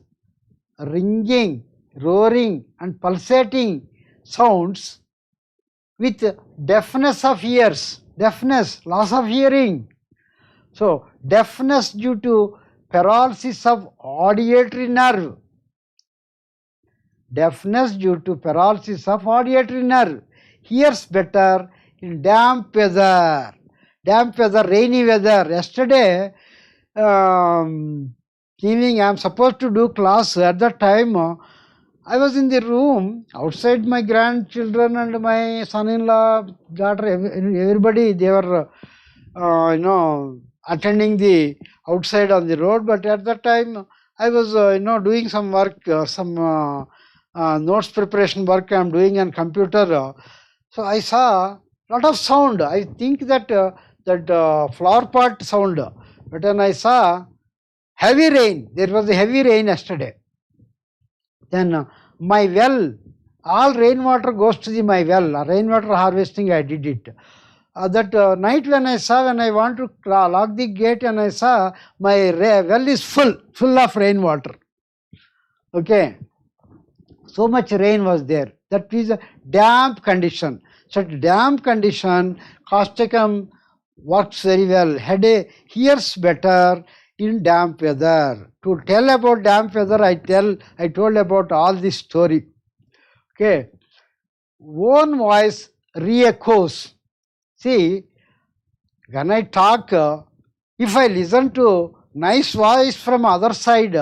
ringing, roaring and pulsating sounds with deafness of ears, deafness, loss of hearing. So deafness due to paralysis of auditory nerve. Deafness due to paralysis of auditory nerve. Hears better in damp weather. Damp weather, rainy weather. Yesterday evening I am supposed to do class. At that time I was in the room outside. My grandchildren and my son-in-law, daughter, everybody, they were attending the outside on the road. But at that time I was doing some work, some notes preparation work I am doing on computer. So I saw lot of sound. I think that flower pot sound. But when I saw heavy rain, there was a heavy rain yesterday. Then my well, all rainwater goes to my well. Rainwater harvesting I did it. That night when I want to lock the gate, and I saw my well is full of rainwater. Okay. So much rain was there. That is a damp condition. Such damp condition, Capsicum works very well. Headache hears better in damp weather. To tell about damp weather, I told about all this story. Okay. Own voice re-echoes. See, when I talk, if I listen to nice voice from other side,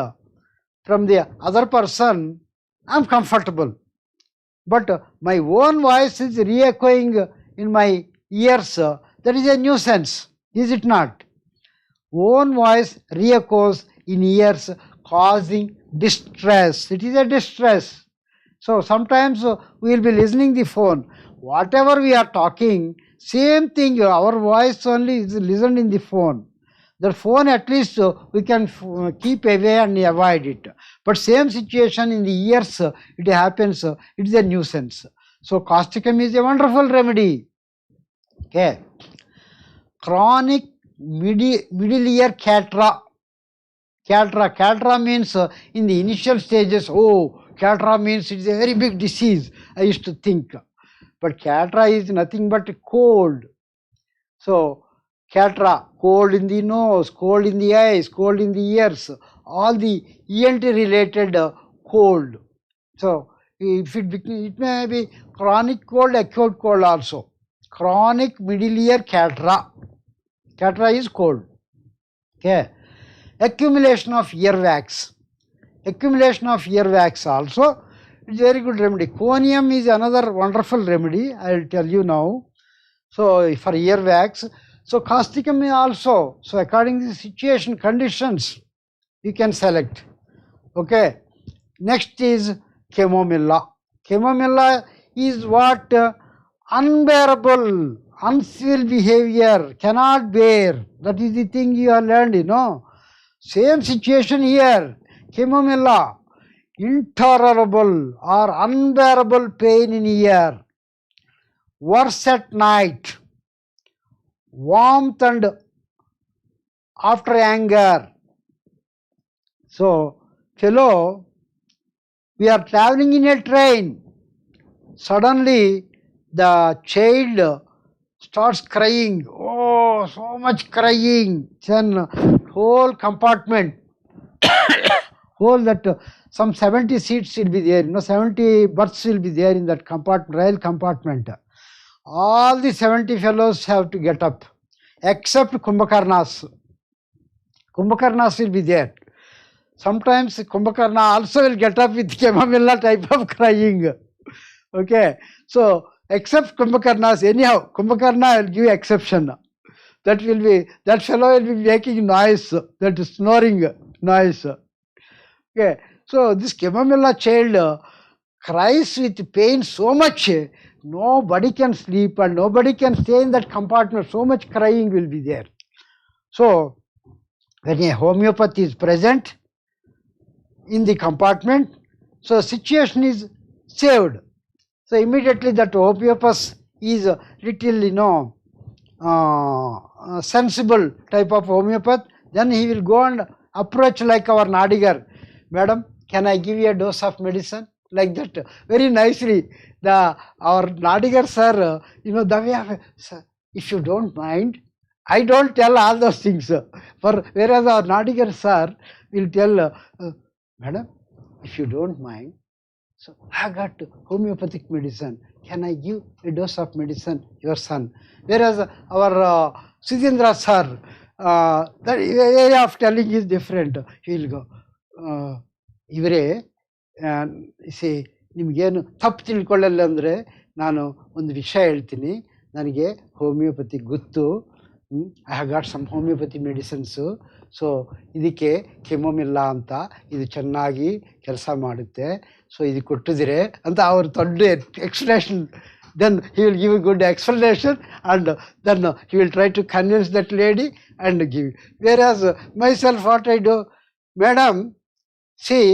from the other person, I am comfortable. But my own voice is re-echoing in my ears. That is a nuisance, is it not? Own voice re-echoes in ears, causing distress. It is a distress. So sometimes we will be listening the phone. Whatever we are talking, same thing, our voice only is listened in the phone. The phone at least we can keep away and avoid it. But same situation in the ears, it happens, it is a nuisance. So Capsicum is a wonderful remedy. Okay. Chronic middle ear catra. Catra means in the initial stages, catra means it is a very big disease, I used to think. But catra is nothing but cold. So catra, cold in the nose, cold in the eyes, cold in the ears, all the ENT related cold. So if it may be chronic cold, acute cold also. Chronic middle ear catra. Catra is cold. Okay. Accumulation of earwax. Accumulation of earwax also, it's a very good remedy. Conium is another wonderful remedy, I will tell you now. So for earwax, so Capsicum also. So according to the situation, conditions, you can select. Okay. Next is Chamomilla. Chamomilla is what? Unbearable, uncivil behavior, cannot bear. That is the thing you have learned, Same situation here. Chamomilla, intolerable or unbearable pain in ear, worse at night, warmth and after anger. So fellow, we are traveling in a train. Suddenly, the child starts crying. Oh, so much crying. Then whole compartment, whole that some 70 seats will be there. 70 berths will be there in that compartment, rail compartment. All the 70 fellows have to get up, except Kumbhakarnas. Kumbhakarnas will be there. Sometimes Kumbhakarna also will get up with chamomilla type of crying. Okay, so except Kumbhakarnas, anyhow, Kumbhakarna will give exception. That fellow will be making noise, that is snoring noise. Okay, so this chamomilla child cries with pain so much, nobody can sleep and nobody can stay in that compartment. So much crying will be there. So when a homeopathy is present in the compartment, so situation is saved. So immediately that homeopath is a little, sensible type of homeopath. Then he will go and approach like our Nadigar. Madam, can I give you a dose of medicine? Like that, very nicely. Our Nadigar sir, the way of, sir, if you don't mind, I don't tell all those things. Whereas our Nadigar sir will tell, madam, if you don't mind, so I got homeopathic medicine. Can I give a dose of medicine your son? Whereas our Sudhindra sir, the way of telling is different. He will go, ಇವರೇ C ನಿಮಗೇನು ತಪ್ಪು ತಿಳ್ಕೊಳ್ಳಲ್ಲ ಅಂದರೆ ನಾನು ಒಂದು ವಿಷಯ ಹೇಳ್ತೀನಿ. ನನಗೆ homeopathy ಗೊತ್ತು. I have got some homeopathy medicines. So ಇದಕ್ಕೆ ಕೆಮೊಮಿಲ್ಲಾ ಅಂತ, ಇದು ಚೆನ್ನಾಗಿ ಕೆಲಸ ಮಾಡುತ್ತೆ. ಸೊ ಇದು ಕೊಟ್ಟಿದ್ದೀರೆ ಅಂತ ಅವ್ರ ದೊಡ್ಡ explanation. Then he will give a good explanation and then he will try to convince that lady and give. Whereas myself, what I do, madam, see,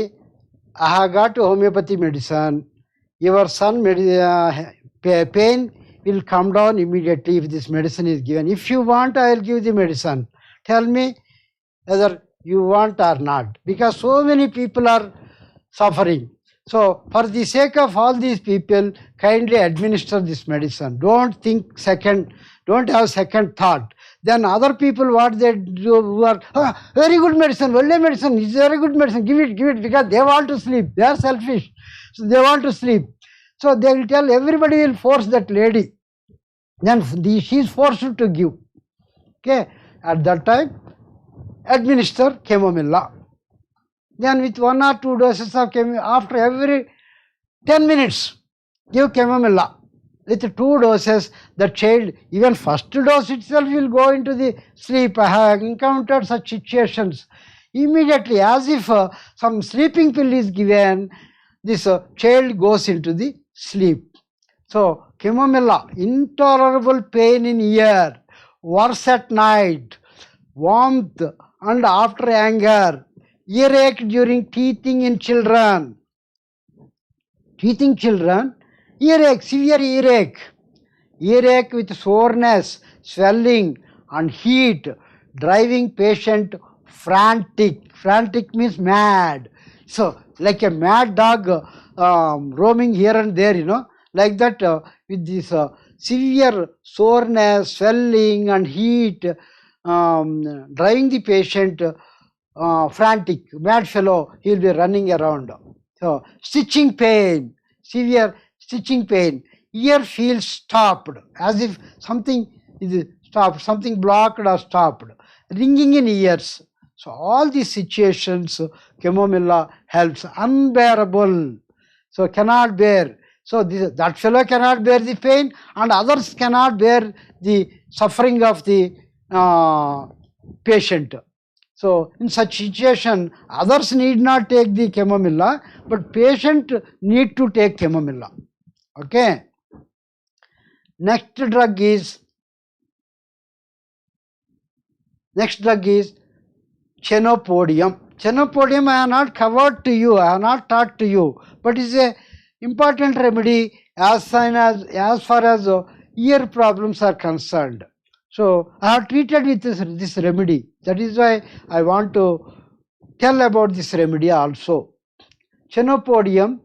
I have got homeopathy medicine. Your son pain will come down immediately if this medicine is given. If you want, I will give the medicine. Tell me whether you want or not, because so many people are suffering. So for the sake of all these people, kindly administer this medicine. Don't think second, don't have second thought. Then other people, what they do, who are, very good medicine, well medicine, it's very good medicine, give it, because they want to sleep. They are selfish. So they want to sleep. So they will tell, everybody will force that lady. Then she is forced to give. Okay, at that time, administer chamomilla. Then with 1 or 2 doses of chamomilla, after every 10 minutes, give chamomilla. With 2 doses, the child, even first dose itself, will go into the sleep. I have encountered such situations. Immediately, as if some sleeping pill is given, this child goes into the sleep. So, chamomilla, intolerable pain in ear, worse at night, warmth and after anger, earache during teething in children. Teething children, earache, severe earache. Earache with soreness, swelling and heat, driving patient frantic. Frantic means mad. So, like a mad dog roaming here and there, like that, with this severe soreness, swelling and heat, driving the patient frantic, mad fellow, he will be running around. So, stitching pain, severe stitching pain, ear feels stopped, as if something is stopped, something blocked or stopped, ringing in ears. So, all these situations, chamomilla helps. Unbearable, so cannot bear. So, that fellow cannot bear the pain and others cannot bear the suffering of the patient. So, in such situation, others need not take the chamomilla, but patient need to take chamomilla. Okay. Next drug is chenopodium. Chenopodium I have not covered to you, I have not taught to you, but is a important remedy as far as ear problems are concerned. So I have treated with this remedy. That is why I want to tell about this remedy also. Chenopodium,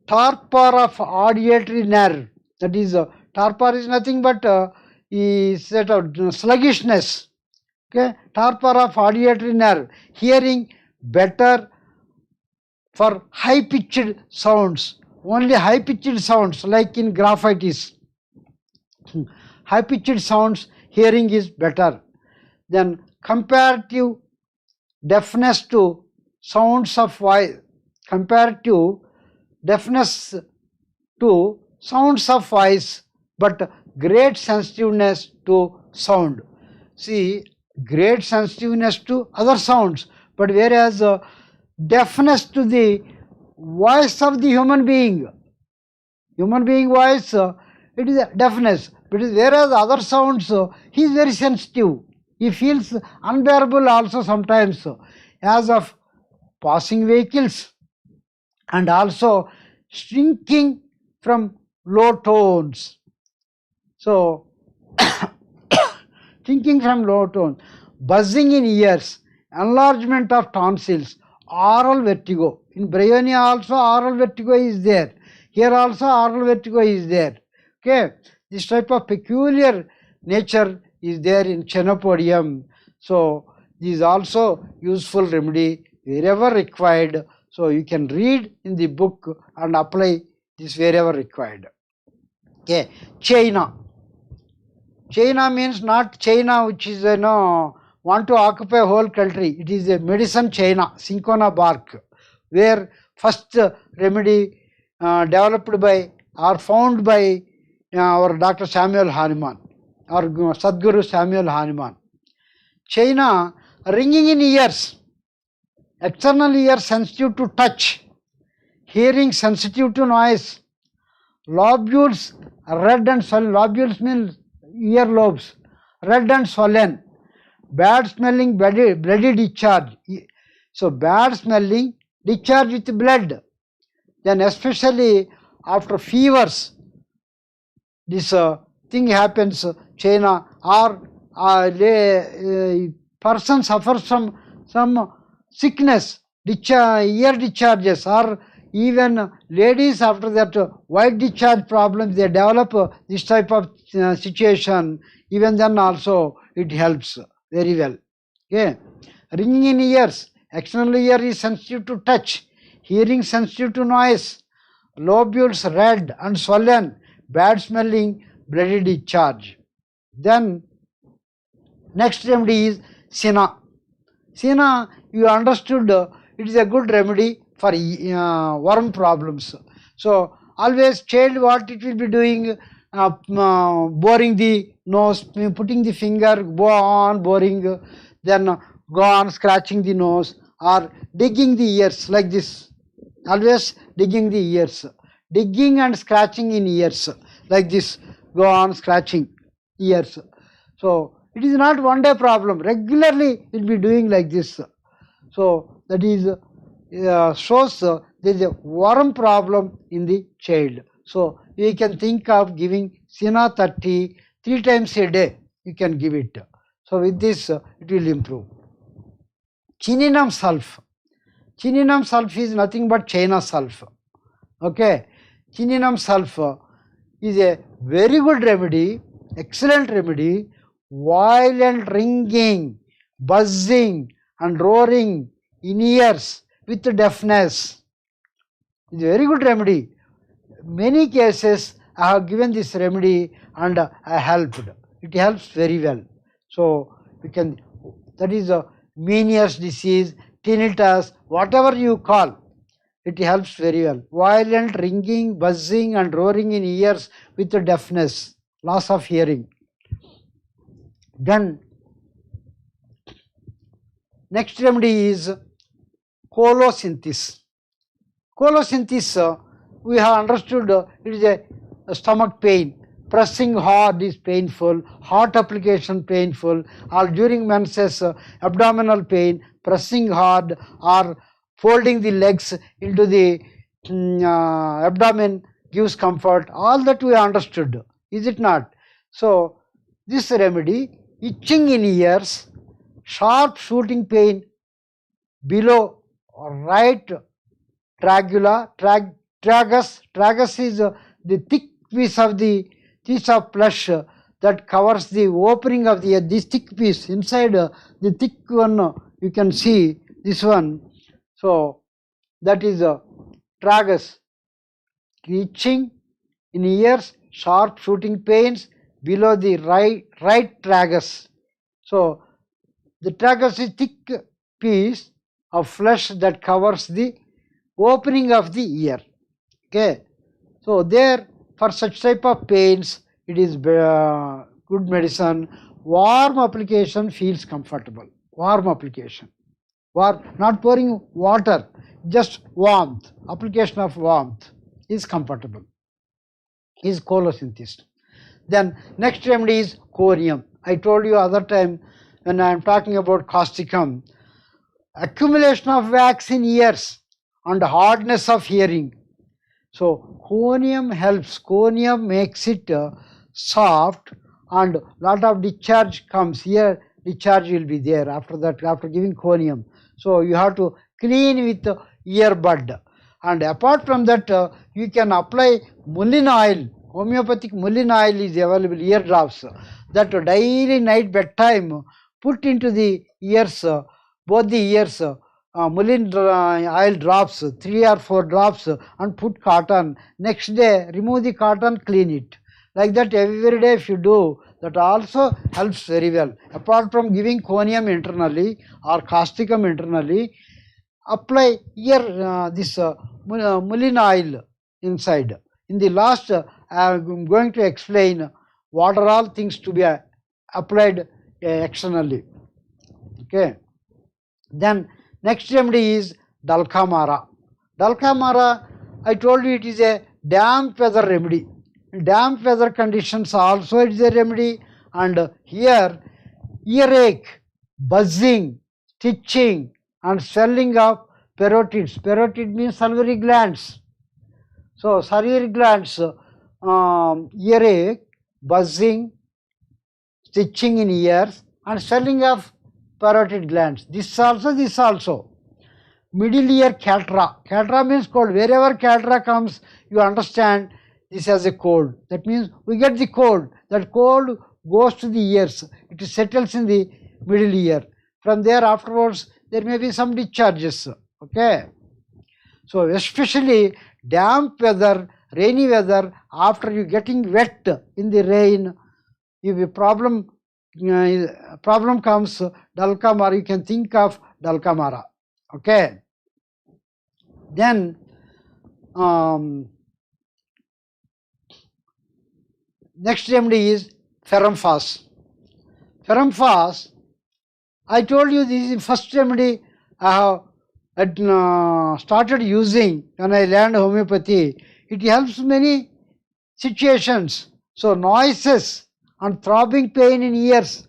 torpor of auditory nerve. That is, torpor is nothing but is set of sluggishness. Okay, torpor of auditory nerve, hearing better for high pitched sounds. Only high pitched sounds, like in graphitis. High pitched sounds, hearing is better. Then comparative deafness to sounds of voice. Comparative deafness to sounds of voice, but great sensitiveness to sound. See, great sensitiveness to other sounds, but whereas deafness to the voice of the human being voice, it is a deafness, but whereas other sounds, he is very sensitive. He feels unbearable also sometimes, as of passing vehicles, and also shrinking from low tones. So, shrinking from low tones, buzzing in ears, enlargement of tonsils, oral vertigo. In bryonia also oral vertigo is there. Here also oral vertigo is there. Okay, this type of peculiar nature is there in Chenopodium. So, this is also useful remedy wherever required. So, you can read in the book and apply this wherever required. Okay, China. China means not China, which is want to occupy a whole country. It is a medicine China, cinchona bark, where first remedy developed by or found by our Dr. Samuel Hahnemann, or Sadguru Samuel Hahnemann. China, ringing in ears, external ear sensitive to touch, hearing sensitive to noise, lobules red and swollen. Lobules means ear lobes, red and swollen, bad smelling, bloody discharge. So bad smelling, discharge with blood. Then especially after fevers, this thing happens. China, or person suffers from some sickness, ear discharges, or even ladies after that white discharge problems, they develop this type of situation. Even then also it helps very well. Okay. Ringing in ears, external ear is sensitive to touch, hearing sensitive to noise, lobules red and swollen, bad smelling, bloody discharge. Then next remedy is Sina. Sina, you understood, it is a good remedy for worm problems. So always child, what it will be doing, boring the nose, putting the finger, go on boring, then go on scratching the nose, or digging the ears like this. Always digging the ears, digging and scratching in ears like this, go on scratching ears. So it is not one day problem, regularly it will be doing like this. So that is shows there is a worm problem in the child. So we can think of giving Sina 30 3 times a day, you can give it. So with this it will improve. Chininum sulph. Chininum sulph is nothing but China sulph. Okay, Chininum sulph is a very good remedy, excellent remedy. Violent ringing, buzzing and roaring in ears with deafness is a very good remedy. Many cases I have given this remedy and I helped. It helps very well. So we can, that is a Meniere's disease, tinnitus, whatever you call, it helps very well. Violent ringing, buzzing and roaring in ears with deafness, loss of hearing. Then next remedy is colosynthesis. Colosynthesis, we have understood it is a stomach pain. Pressing hard is painful, hot application painful, or during menses abdominal pain, pressing hard or folding the legs into the abdomen gives comfort. All that we understood, is it not? So this remedy, itching in ears, sharp shooting pain below right tragus. Tragus is the thick piece of flesh that covers the opening of the this thick piece. Inside the thick one, you can see this one. So that is tragus. Itching in ears, sharp shooting pains below the right tragus. So the tragus is thick piece of flesh that covers the opening of the ear. Okay, so there for such type of pains it is good medicine. Warm application feels comfortable. Warm application. Warm, not pouring water, just warmth. Application of warmth is comfortable. Is colosynthes. Then next remedy is conium. I told you other time when I am talking about Capsicum. Accumulation of wax in ears and hardness of hearing. So conium helps. Conium makes it soft, and lot of discharge comes here. Discharge will be there after that, after giving conium. So you have to clean with earbud. And apart from that, you can apply mullein oil. Homeopathic mullein oil is available, ear drops. That daily night bedtime, put into the ears, both the ears, mullein oil drops, 3 or 4 drops, and put cotton. Next day, remove the cotton, clean it. Like that every day if you do, that also helps very well. Apart from giving conium internally or Capsicum internally, apply ear this mullein oil inside. In the last, I am going to explain what are all things to be applied externally. Okay. Then next remedy is Dalkamara. Dalkamara, I told you it is a damp weather remedy. Damp weather conditions also it is a remedy, and here earache, buzzing, stitching, and swelling of parotids. Parotid means salivary glands. So salivary glands, earache, buzzing, stitching in ears, and swelling of parotid glands. This also. Middle ear catra. Catra means cold. Wherever catra comes, you understand this as a cold. That means we get the cold. That cold goes to the ears. It settles in the middle ear. From there afterwards, there may be some discharges. Okay. So especially damp weather, rainy weather, after you getting wet in the rain, if a problem comes, Dalkamara, you can think of Dalkamara. Okay. Then next remedy is ferrum phos. Ferrum phos, I told you this is the first remedy I have started using when I learned homeopathy. It helps many situations. So noises and throbbing pain in ears,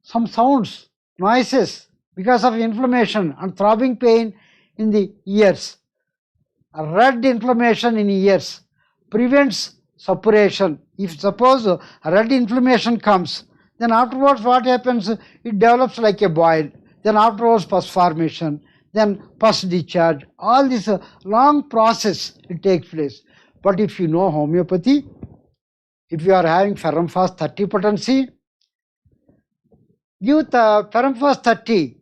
some sounds, noises because of inflammation and throbbing pain in the ears. Red inflammation in ears prevents suppuration. If suppose red inflammation comes, then afterwards what happens? It develops like a boil. Then afterwards pus formation, then pus discharge. All this long process it takes place. But if you know homeopathy, if you are having ferrum phos 30 potency, give the ferrum phos 30.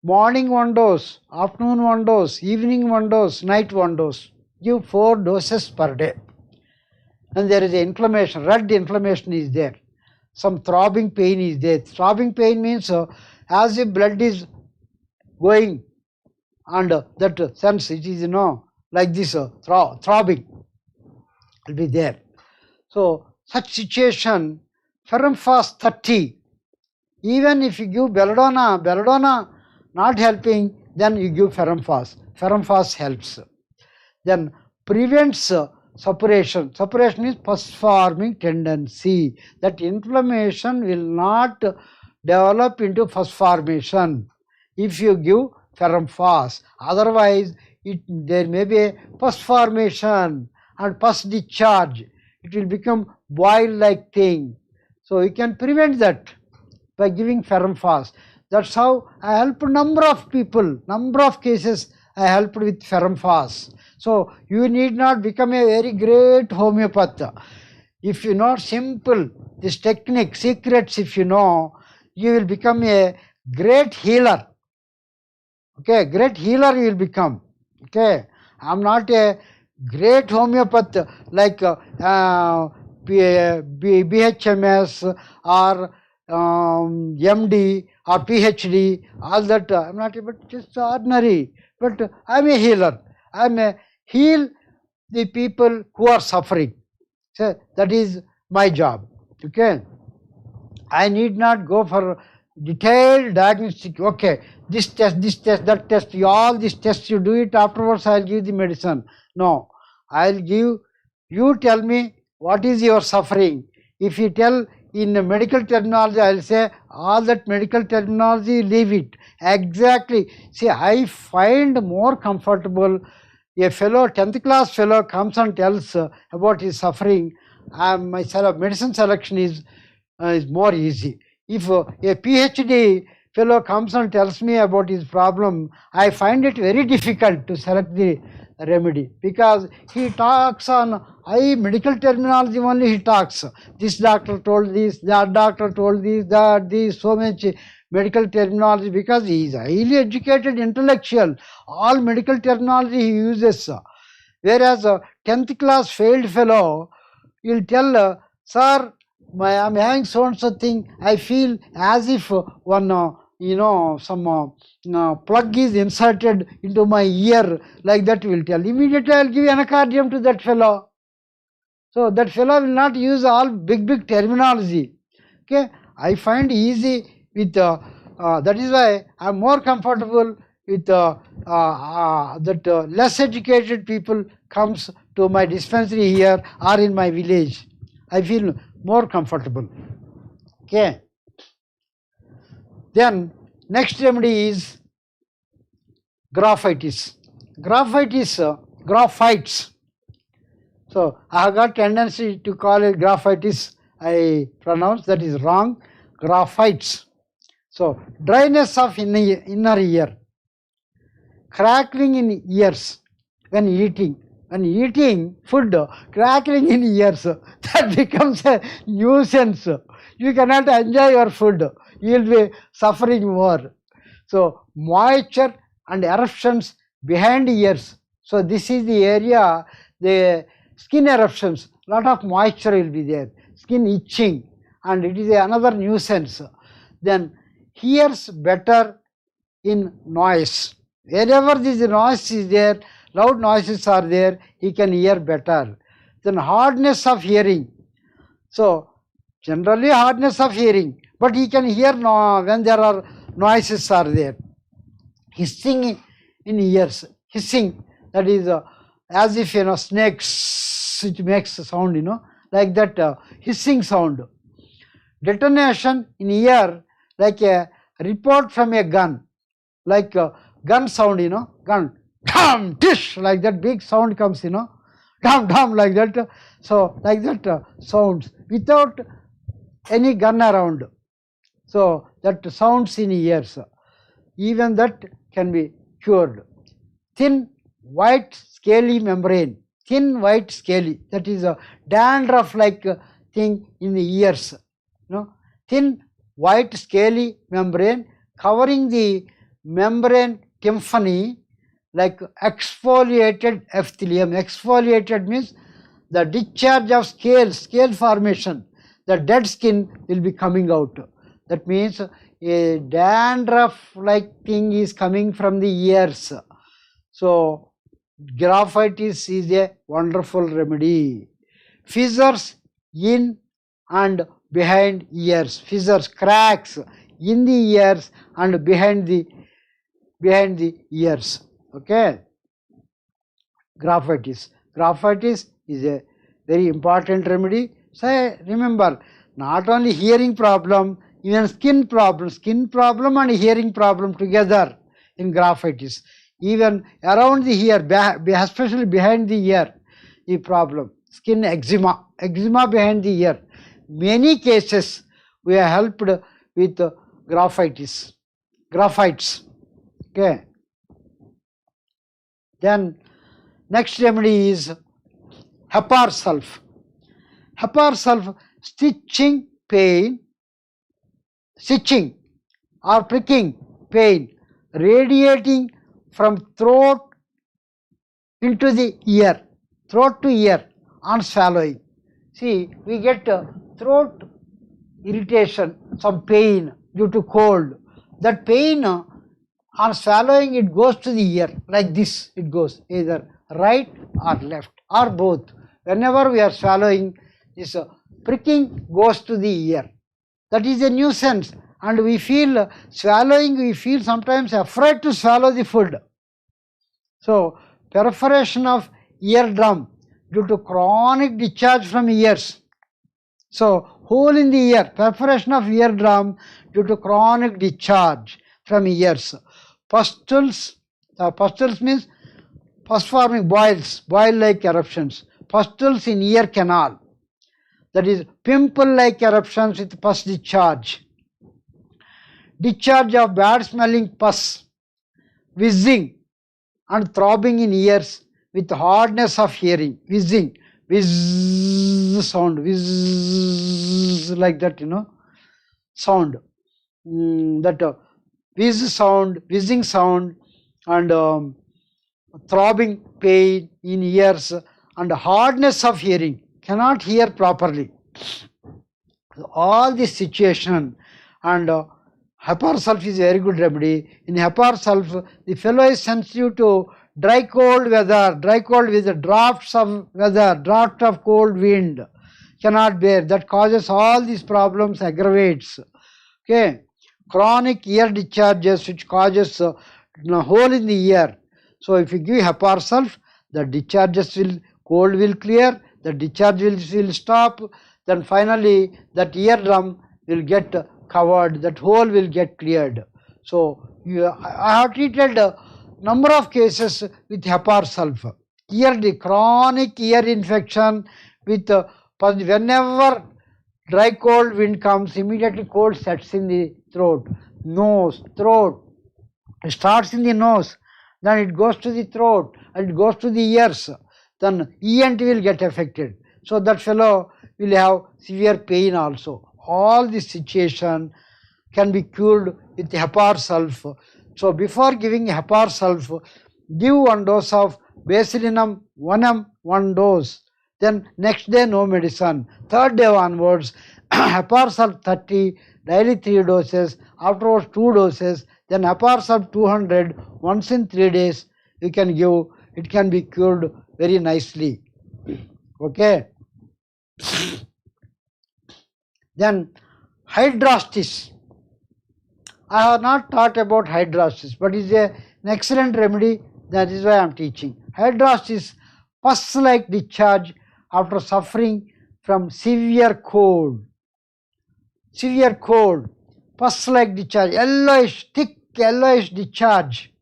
Morning 1 dose, afternoon 1 dose, evening 1 dose, night 1 dose. Give 4 doses per day. And there is a inflammation, red inflammation is there. Some throbbing pain is there. Throbbing pain means as if blood is going, and that sense it is like this throbbing will be there. So such situation, ferrum phos 30. Even if you give belladonna not helping, then you give ferrum phos. Ferrum phos helps. Then prevents suppuration. Suppuration is pus forming tendency. That inflammation will not develop into pus formation if you give ferrum phos. Otherwise, there may be a pus formation and pus discharge. It will become boil-like thing. So you can prevent that by giving ferrum phos. That's how I helped number of people, number of cases I helped with ferrum phos. So you need not become a very great homeopath. If you know simple, this technique, secrets, if you know, you will become a great healer. Okay, great healer you will become. Okay, I am not a great homeopath like BHMS or MD or PhD, all that. I am not, but just ordinary. But I am a healer. I am a heal the people who are suffering. So that is my job. Okay, I need not go for detailed diagnostic. Okay, this test, that test, all these tests you do it, afterwards I'll give the medicine. No, I'll give, you tell me what is your suffering. If you tell in medical terminology, I'll say all that medical terminology, leave it. Exactly. See, I find more comfortable a fellow, 10th class fellow comes and tells about his suffering. My medicine selection is more easy. If a PhD fellow comes and tells me about his problem, I find it very difficult to select the remedy, because he talks on high medical terminology only. He talks, this doctor told this, that doctor told this, that this, so much medical terminology, because he is highly educated intellectual. All medical terminology he uses. Whereas a 10th class failed fellow will tell, sir, I am having so and so thing. I feel as if one, some plug is inserted into my ear, like that will tell. Immediately I will give anacardium to that fellow. So that fellow will not use all big terminology. Okay, I find easy with that is why I am more comfortable with that less educated people comes to my dispensary here or in my village. I feel more comfortable. Okay. Then next remedy is graphitis. Graphites. So I have got tendency to call it graphitis. I pronounce that is wrong. Graphites. So dryness of inner ear, crackling in ears when eating. When eating food, crackling in ears, that becomes a nuisance. You cannot enjoy your food. You will be suffering more. So moisture and eruptions behind ears. So this is the area, the skin eruptions, lot of moisture will be there, skin itching, and it is another nuisance. Then hears better in noise. Wherever this noise is there, loud noises are there, he can hear better. Then hardness of hearing. So generally hardness of hearing, but he can hear when there are noises are there. Hissing in ears. Hissing, that is as if snakes, it makes a sound, like that hissing sound. Detonation in ear, like a report from a gun, like a gun sound, gun, dum, tish, like that big sound comes, dum, dum, like that. So like that sounds without any gun around. So that sounds in ears. Even that can be cured. Thin white scaly membrane. Thin white scaly, that is a dandruff like thing in the ears. Thin white scaly membrane covering the membrane tympani, like exfoliated epithelium. Exfoliated means the discharge of scale formation. The dead skin will be coming out. That means a dandruff like thing is coming from the ears. So graphitis is a wonderful remedy. Fissures in and behind ears. Fissures, cracks in the ears and behind the ears. Okay. Graphitis. Graphitis is a very important remedy. So remember, not only hearing problem, even skin problem and hearing problem together in graphitis. Even around the ear, especially behind the ear, the problem. Skin eczema behind the ear. Many cases we are helped with graphitis. graphites. Okay. Then next remedy is Hepar sulf. Hepar sulf, stitching pain, stitching or pricking pain radiating from throat into the ear, throat to ear on swallowing. See, we get throat irritation, some pain due to cold. That pain on swallowing, it goes to the ear like this. It goes either right or left or both. Whenever we are swallowing, this pricking goes to the ear. That is a nuisance, and we feel swallowing, we feel sometimes afraid to swallow the food. So, perforation of eardrum due to chronic discharge from ears. So, hole in the ear, perforation of eardrum due to chronic discharge from ears. Pustules, pustules means pus forming boils, boil-like eruptions. Pustules in ear canal, that is pimple-like eruptions with pus discharge. Discharge of bad-smelling pus, whizzing and throbbing in ears with hardness of hearing. Whizzing, whizz sound, whizz like that, sound. That whizz sound, whizzing sound, and throbbing pain in ears and hardness of hearing, cannot hear properly. All this situation, and Hepar sulf is a very good remedy. In Hepar sulf, the fellow is sensitive to dry cold weather, dry cold with drafts of weather, draft of cold wind, cannot bear. That causes all these problems, aggravates. Okay, chronic ear discharges which causes a hole in the ear. So if you give Hepar sulf, the discharges will, cold will clear, the discharge will stop, then finally that eardrum will get covered, that hole will get cleared. So I have treated a number of cases with Hepar sulf. Chronic ear infection with whenever dry cold wind comes, immediately cold sets in the throat, nose, throat. It starts in the nose, then it goes to the throat, and it goes to the ears. Then ENT will get affected. So that fellow will have severe pain also. All this situation can be cured with Hepar sulf. So before giving Hepar sulf, give 1 dose of Basilinum 1 1 dose. Then next day no medicine. Third day onwards, Hepar sulf 30, daily 3 doses, afterwards 2 doses, then Hepar sulf 200, once in 3 days you can give. It can be cured very nicely. Okay. Then Hydrostasis. I have not taught about Hydrostasis, but it is an excellent remedy. That is why I am teaching. Hydrostasis, pus-like discharge after suffering from severe cold. Severe cold, pus-like discharge, yellowish, thick yellowish discharge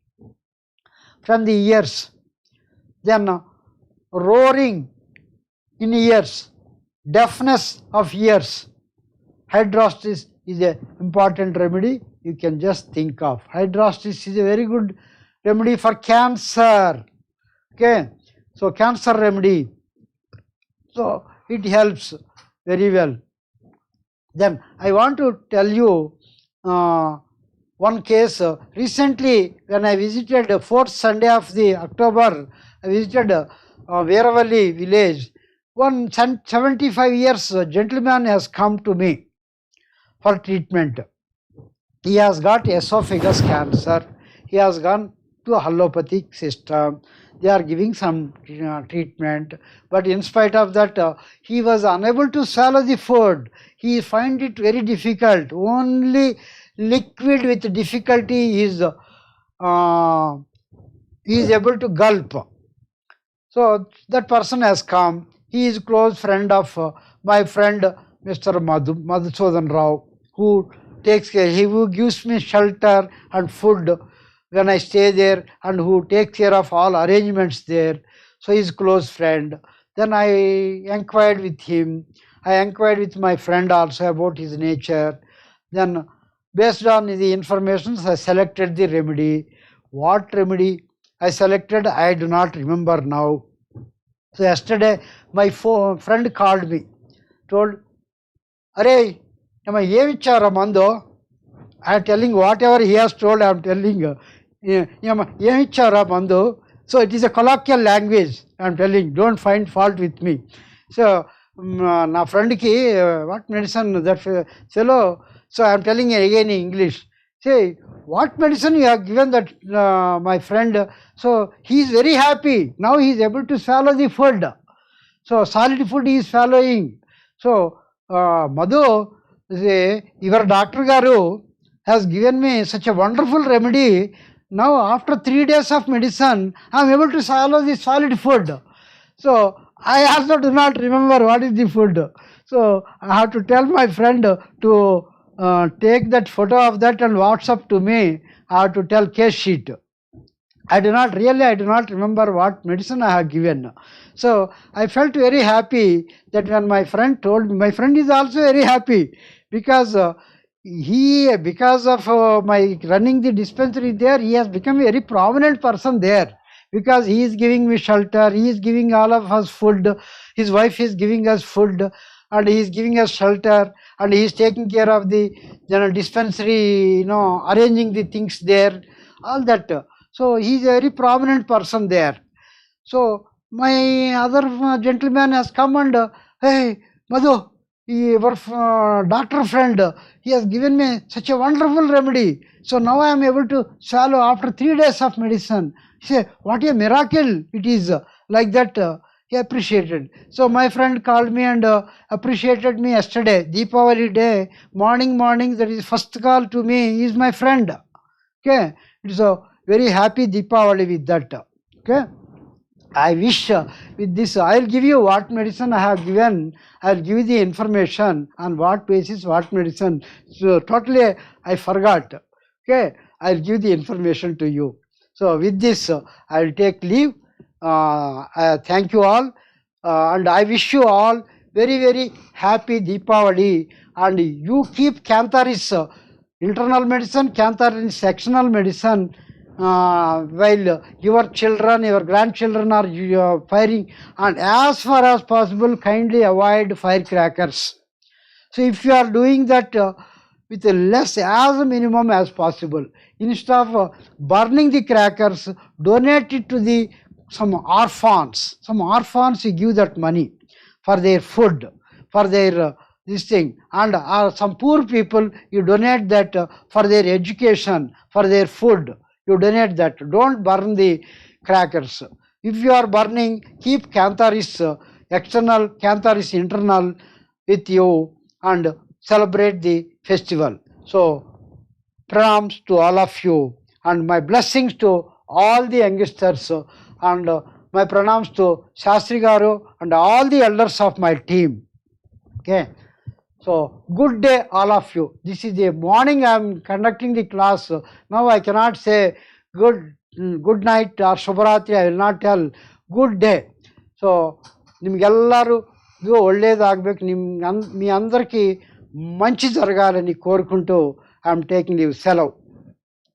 from the ears. Then roaring in ears, deafness of ears. Hydrostasis is an important remedy you can just think of. Hydrostasis is a very good remedy for cancer. Okay, so cancer remedy. So it helps very well. Then I want to tell you one case. Recently, when I visited the 4th Sunday of the October, I visited Veeravalli village. One 75 years gentleman has come to me for treatment. He has got esophagus cancer. He has gone to a allopathic system. They are giving some treatment, but in spite of that, he was unable to swallow the food. He find it very difficult. Only liquid with difficulty he is able to gulp. So that person has come. He is close friend of my friend Mr. Madhusudan Rao, who takes care, he who gives me shelter and food when I stay there, and who takes care of all arrangements there. So he is close friend. Then I inquired with him. I inquired with my friend also about his nature. Then Based on the information, I selected the remedy. What remedy I selected, I do not remember now. So yesterday, my friend called me, told, "Arey, am I yevichara mando?" I am telling whatever he has told, I am telling, yevichara mando. So it is a colloquial language, I am telling, don't find fault with me. So, na friend ki, what medicine that fellow, so I am telling again in English, say, what medicine you have given that my friend? So he is very happy. Now he is able to swallow the food. So solid food he is swallowing. So Madhu, your doctor Garu has given me such a wonderful remedy. Now after 3 days of medicine, I am able to swallow the solid food. So I also do not remember what is the food. So I have to tell my friend to take that photo of that and WhatsApp to me. I have to tell case sheet. I do not remember what medicine I have given. So I felt very happy that when my friend told me, my friend is also very happy because because of my running the dispensary there, he has become a very prominent person there. Because he is giving me shelter, he is giving all of us food, his wife is giving us food, and he is giving us shelter, and he is taking care of the dispensary, arranging the things there, all that. So he is a very prominent person there. So my other gentleman has come and, hey, Madhu, your doctor friend, he has given me such a wonderful remedy. So now I am able to swallow after 3 days of medicine. He said, what a miracle it is. Like that, he appreciated. So my friend called me and appreciated me yesterday, Deepavali day, morning, that is first call to me, he is my friend. Okay, it is a very happy Deepavali with that. Okay. I wish with this, I will give you what medicine I have given. I will give you the information on what basis, what medicine. So totally I forgot. Okay, I will give the information to you. So with this, I will take leave. Thank you all, and I wish you all very, very happy Deepavali. And you keep Canthari's internal medicine, Canthari's sectional medicine. While your children, your grandchildren are firing, and as far as possible, kindly avoid firecrackers. So if you are doing that with less as minimum as possible, instead of burning the crackers, donate it to the some orphans. Some orphans, you give that money for their food, for their this thing, and some poor people, you donate that for their education, for their food. You donate that. Don't burn the crackers. If you are burning, keep Canthari's external, Canthari's internal with you and celebrate the festival. So, pranams to all of you and my blessings to all the youngsters and my pranams to Shastri Garu and all the elders of my team. Okay. So, good day all of you. This is the morning I am conducting the class. Now I cannot say good night or Shubharatri. I will not tell good day. So, nimgellaru ಒಳ್ಳೇದಾಗಬೇಕು, మీ అందరికీ మంచి జరగాలని కోరుకుంటూ I am taking leave. సెలవు.